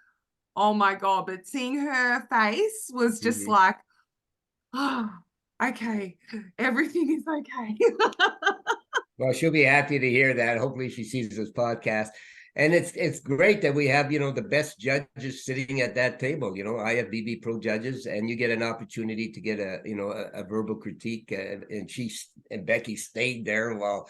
oh my God, but seeing her face was just like, oh, okay, everything is okay. Well, she'll be happy to hear that. Hopefully she sees this podcast. And it's great that we have, the best judges sitting at that table, IFBB pro judges, and you get an opportunity to get a verbal critique. And Becky stayed there while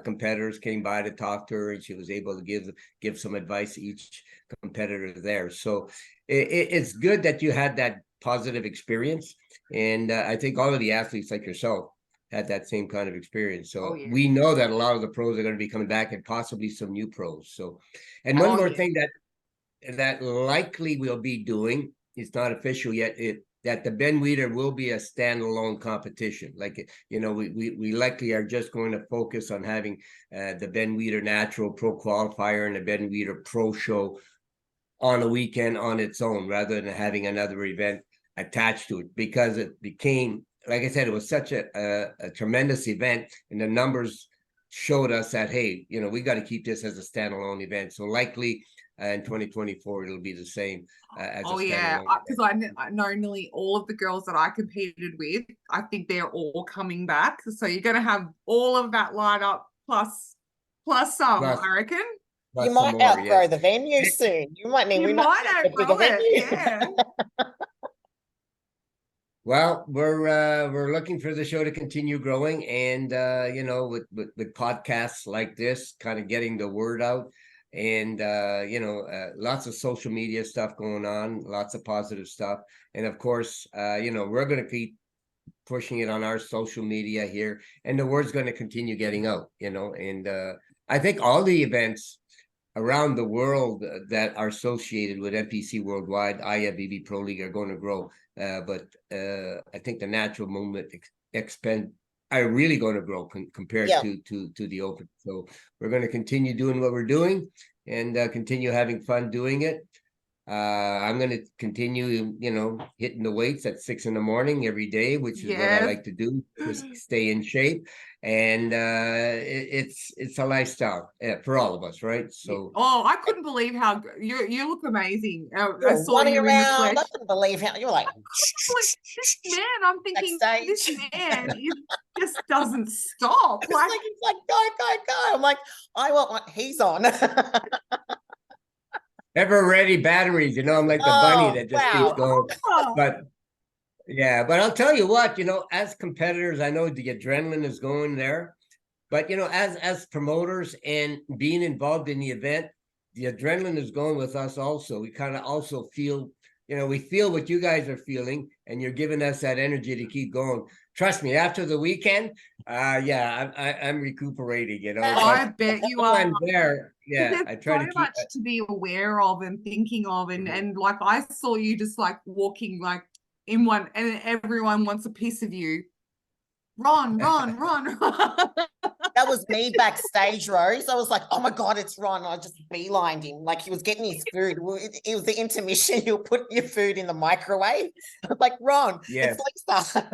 competitors came by to talk to her, and she was able to give some advice to each competitor there. So it's good that you had that positive experience. And I think all of the athletes like yourself had that same kind of experience. So we know that a lot of the pros are going to be coming back, and possibly some new pros. So, and one more thing that likely we'll be doing, it's not official yet, that the Ben Weidler will be a standalone competition. Like, we likely are just going to focus on having the Ben Weidler Natural Pro Qualifier and the Ben Weidler Pro Show on a weekend on its own, rather than having another event attached to it, because it became, like I said, it was such a tremendous event, and the numbers showed us that, hey, we got to keep this as a standalone event. So likely in 2024, it'll be the same as a standalone event. Because I know nearly all of the girls that I competed with, I think they're all coming back. So you're going to have all of that lineup plus some, I reckon. You might outgrow the venue soon. You might need. We might outgrow it, yeah. Well, we're looking for the show to continue growing, and with podcasts like this, kind of getting the word out, and lots of social media stuff going on, lots of positive stuff, and of course, we're going to keep pushing it on our social media here, and the word's going to continue getting out, and I think all the events around the world that are associated with NPC Worldwide, IFBB Pro League, are going to grow. But I think the natural movement are really going to grow compared to the open. So we're going to continue doing what we're doing, and continue having fun doing it. I'm going to continue, hitting the weights at 6 a.m. every day, which is what I like to do, just stay in shape. And it's a lifestyle for all of us, right? So I couldn't believe how you look amazing. I saw running you around. in the I couldn't believe how you were like this man. I'm thinking backstage. This man just doesn't stop. It's like go. I'm like, I want what he's on. Ever ready batteries, I'm like the bunny that just keeps going. But I'll tell you what, as competitors, I know the adrenaline is going there, but as promoters and being involved in the event, the adrenaline is going with us also. We kind of also feel, we feel what you guys are feeling, and you're giving us that energy to keep going. Trust me, after the weekend, I'm recuperating, I bet you are. I'm there. Yeah, I try to keep much to be aware of and thinking of, and like I saw you just like walking like in one, and everyone wants a piece of you. Ron. That was me backstage, Rose. I was like, oh my God, it's Ron. I just beelined him. Like, he was getting his food. It was the intermission. You'll put your food in the microwave. I'm like, Ron, it's Lisa.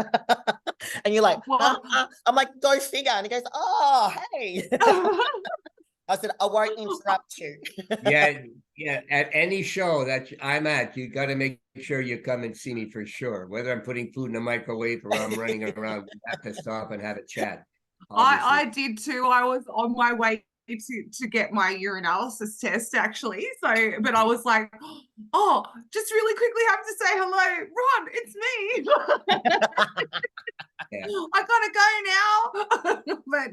And you're like, I'm like, go figure. And he goes, oh, hey. I said, I won't interrupt you. Yeah. At any show that I'm at, you got to make sure you come and see me for sure. Whether I'm putting food in the microwave or I'm running around, we have to stop and have a chat. I did too. I was on my way to get my urinalysis test, actually. So, but I was like, oh, just really quickly have to say hello, Ron. It's me. I gotta go now. But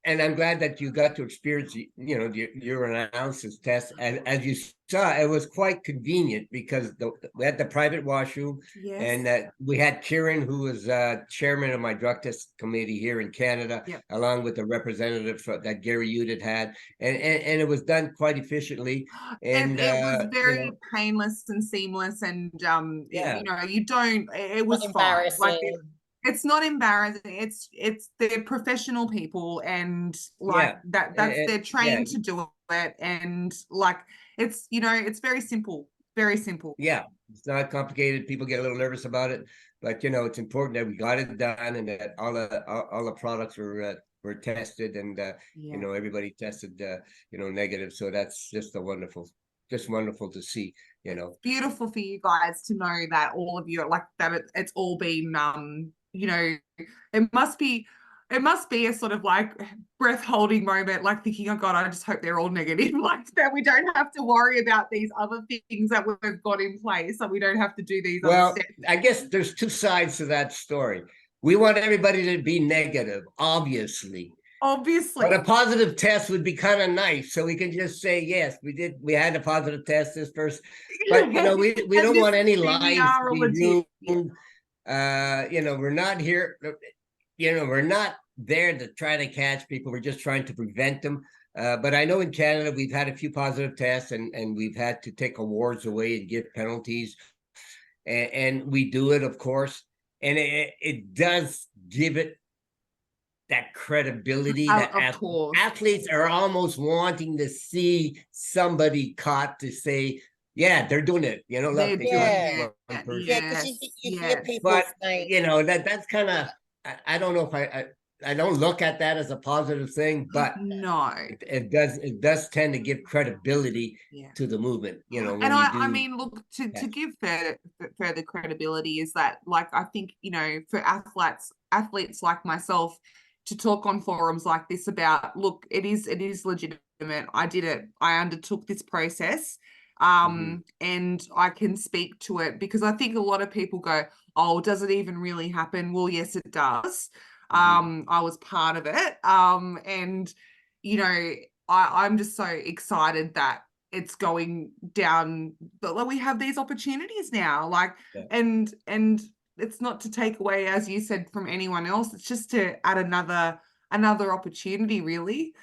and I'm glad that you got to experience, the urinalysis test. And as you saw, it was quite convenient because we had the private washroom, and we had Kieran, who was chairman of my drug test committee here in Canada, along with the representative that Gary Udit had, and it was done quite efficiently. And it was very painless and seamless, and you don't. It was fine. Like it's not embarrassing. It's they're professional people, and that's they're trained to do it, and like it's very simple. Very simple. Yeah, it's not complicated. People get a little nervous about it, but you know, it's important that we got it done and that all the products were tested, and you know, everybody tested you know, negative. So that's just wonderful to see, you know. Beautiful for you guys to know that all of you are like that. It's all been you know, it must be a sort of like breath holding moment, like thinking, oh God, I just hope they're all negative, like that we don't have to worry about these other things that we've got in place, so we don't have to do these Well, other steps. I guess there's two sides to that story. We want everybody to be negative, obviously. Obviously. But a positive test would be kind of nice. So we can just say, yes, we had a positive test this first. But, you know, we don't want any lives to be ruined. You know, we're not here, you know, we're not there to try to catch people. We're just trying to prevent them. But I know in Canada, we've had a few positive tests, and we've had to take awards away and give penalties. And we do it, of course. And it does give it that credibility that athletes are almost wanting to see somebody caught to say, yeah, they're doing it. You know, look, they yeah, because you hear people say, you know, that's kind of, I don't know if I don't look at that as a positive thing, but no, it does tend to give credibility to the movement, you know. And I mean, look, to give further credibility is that, like, I think, you know, for athletes like myself to talk on forums like this about, look, it is legitimate. I did it. I undertook this process. And I can speak to it, because I think a lot of people go, oh, does it even really happen? Well, yes, it does. I was part of it. And, you know, I'm just so excited that it's going down, but like, we have these opportunities now, like, and it's not to take away, as you said, from anyone else. It's just to add another opportunity, really.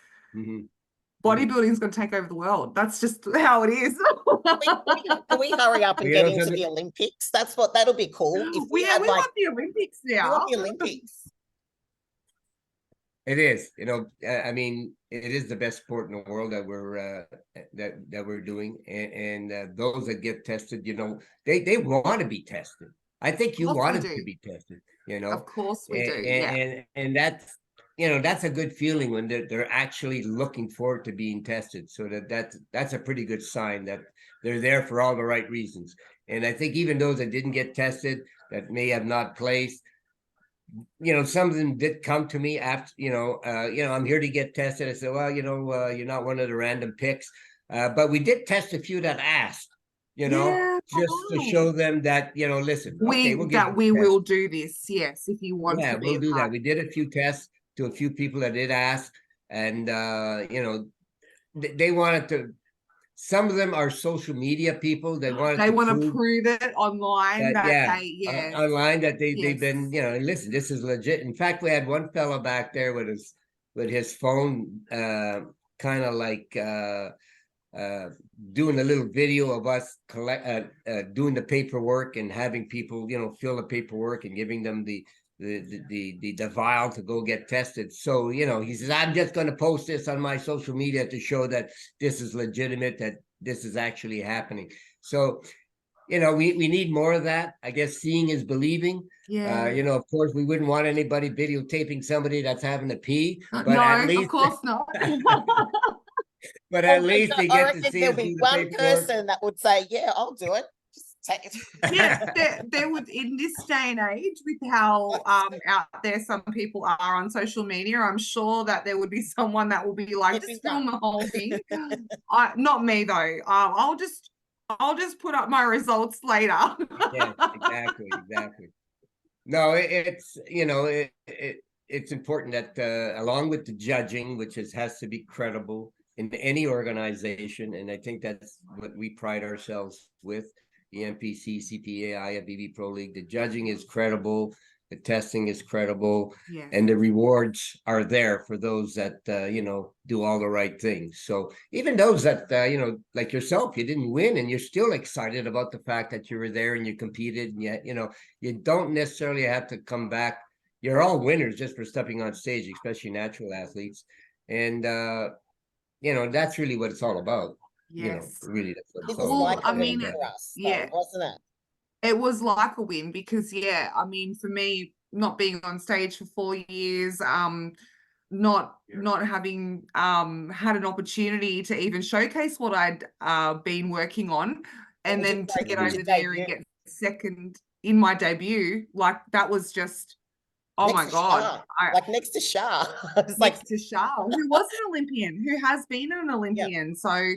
Bodybuilding is going to take over the world. That's just how it is. Can we hurry up and get into the Olympics? That'll be cool. If we want the Olympics now. We want the Olympics. It is, you know, I mean, it is the best sport in the world that we're doing, and those that get tested, you know, they want to be tested. I think you want them to be tested, you know. Of course we do. And that's, you know, that's a good feeling when they're actually looking forward to being tested. So that's a pretty good sign that they're there for all the right reasons. And I think even those that didn't get tested, that may have not placed, you know, some of them did come to me after, you know, I'm here to get tested. I said, well, you know, you're not one of the random picks, but we did test a few that asked, you know, just to show them that, you know, listen, we will do this. Yes, if you want to be we'll do that. We did a few tests to a few people that did ask, and you know, they wanted to. Some of them are social media people. They want to prove it online. Online that they've been, you know. Listen, this is legit. In fact, we had one fellow back there with his phone, kind of like doing a little video of us doing the paperwork and having people, you know, fill the paperwork and giving them the vial to go get tested. So, you know, he says, I'm just going to post this on my social media to show that this is legitimate, that this is actually happening. So, you know, we need more of that. I guess seeing is believing. You know, of course, we wouldn't want anybody videotaping somebody that's having a pee, but at least, of course not. But at least they get to see. There'll be one person that would say, yeah, I'll do it. There would, in this day and age, with how out there some people are on social media, I'm sure that there would be someone that will be like, just film the whole thing. Not me though. I'll just put up my results later. Yeah, exactly. No, it's, you know, it's important that along with the judging, which has to be credible in any organization, and I think that's what we pride ourselves with. The NPC, CPA, IFBB Pro League, the judging is credible, the testing is credible, and the rewards are there for those that, you know, do all the right things. So even those that, you know, like yourself, you didn't win and you're still excited about the fact that you were there and you competed, and yet, you know, you don't necessarily have to come back. You're all winners just for stepping on stage, especially natural athletes. And, you know, that's really what it's all about. You know, really, that's what it's all about. I mean, for us, though, wasn't it? It was like a win because, yeah, I mean, for me, not being on stage for 4 years, not having had an opportunity to even showcase what I'd been working on, and then to get over there and get second in my debut, like that was just, oh my God. Like next to Shah. It's like Next to Shah, who was an Olympian, who has been an Olympian. So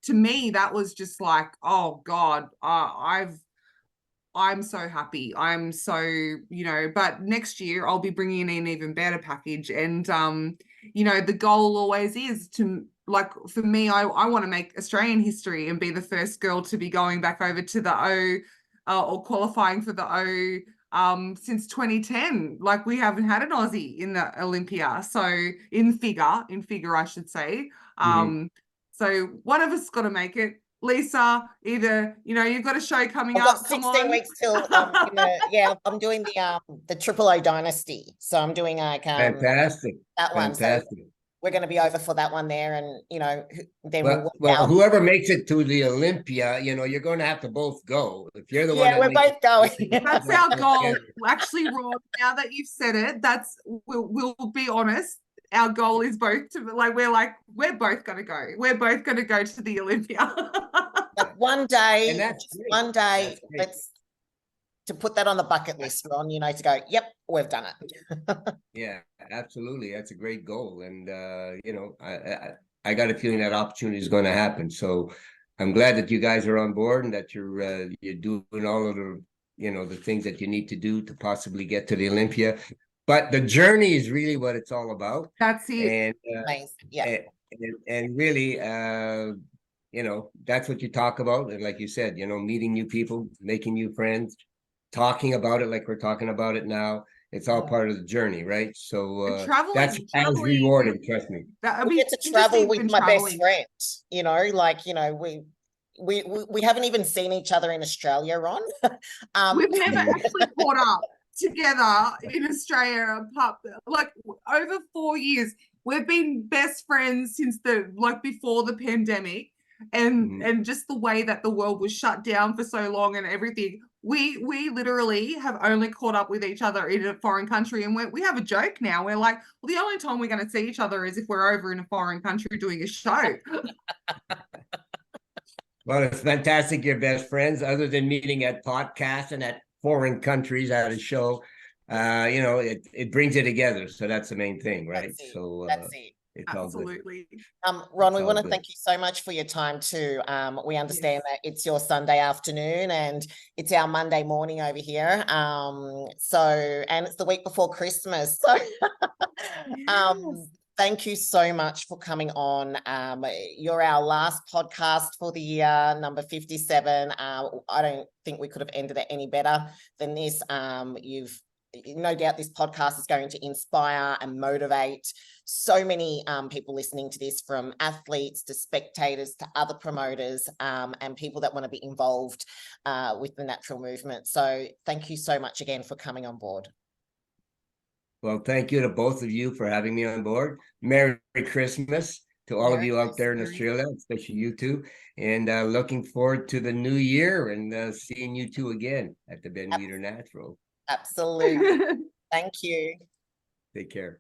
to me, that was just like, oh God, I'm so happy. I'm so, but next year I'll be bringing in an even better package. And, the goal always is to, like, for me, I want to make Australian history and be the first girl to be going back over to the O or qualifying for the O since 2010. Like, we haven't had an Aussie in the Olympia. So in figure, I should say. So one of us got to make it. Lisa, either, you've got a show coming I've up. got 16 weeks till I'm doing the Triple O Dynasty. So I'm doing like fantastic. That one. Fantastic. So we're going to be over for that one there, and then well, whoever makes it to the Olympia, you're going to have to both go. If you're the one, we're both going. That's our goal. Actually, Ron, now that you've said it, we'll be honest. Our goal is both to we're both going to go. We're both going to go to the Olympia. Like one day, and that's let's to put that on the bucket list, Ron, to go, yep, we've done it. Yeah, absolutely. That's a great goal. And, I got a feeling that opportunity is going to happen. So I'm glad that you guys are on board and that you're doing all of the, the things that you need to do to possibly get to the Olympia. But the journey is really what it's all about. That's it. And, and really, that's what you talk about. And like you said, meeting new people, making new friends, talking about it like we're talking about it now. It's all part of the journey, right? So that's as rewarding, trust me. I get to travel with my best friend, we haven't even seen each other in Australia, Ron. We've never actually caught up together in Australia, like over 4 years. We've been best friends since before the pandemic, and just the way that the world was shut down for so long and everything. We literally have only caught up with each other in a foreign country, and we have a joke now. We're like, well, the only time we're going to see each other is if we're over in a foreign country doing a show. Well, it's fantastic you're best friends, other than meeting at podcasts and at foreign countries at a show. It brings it together. So that's the main thing, right? That's it. It's absolutely. Ron, we want to thank you so much for your time too. We understand that it's your Sunday afternoon and it's our Monday morning over here. And it's the week before Christmas. So thank you so much for coming on. You're our last podcast for the year, number 57. I don't think we could have ended it any better than this. You've no doubt this podcast is going to inspire and motivate so many people listening to this, from athletes to spectators to other promoters and people that want to be involved with the natural movement. So thank you so much again for coming on board. Well, thank you to both of you for having me on board. Merry Christmas to all of you out there in Australia, especially you two. And looking forward to the new year and seeing you two again at the Ben Weidler Naturals. Absolutely. Thank you. Take care.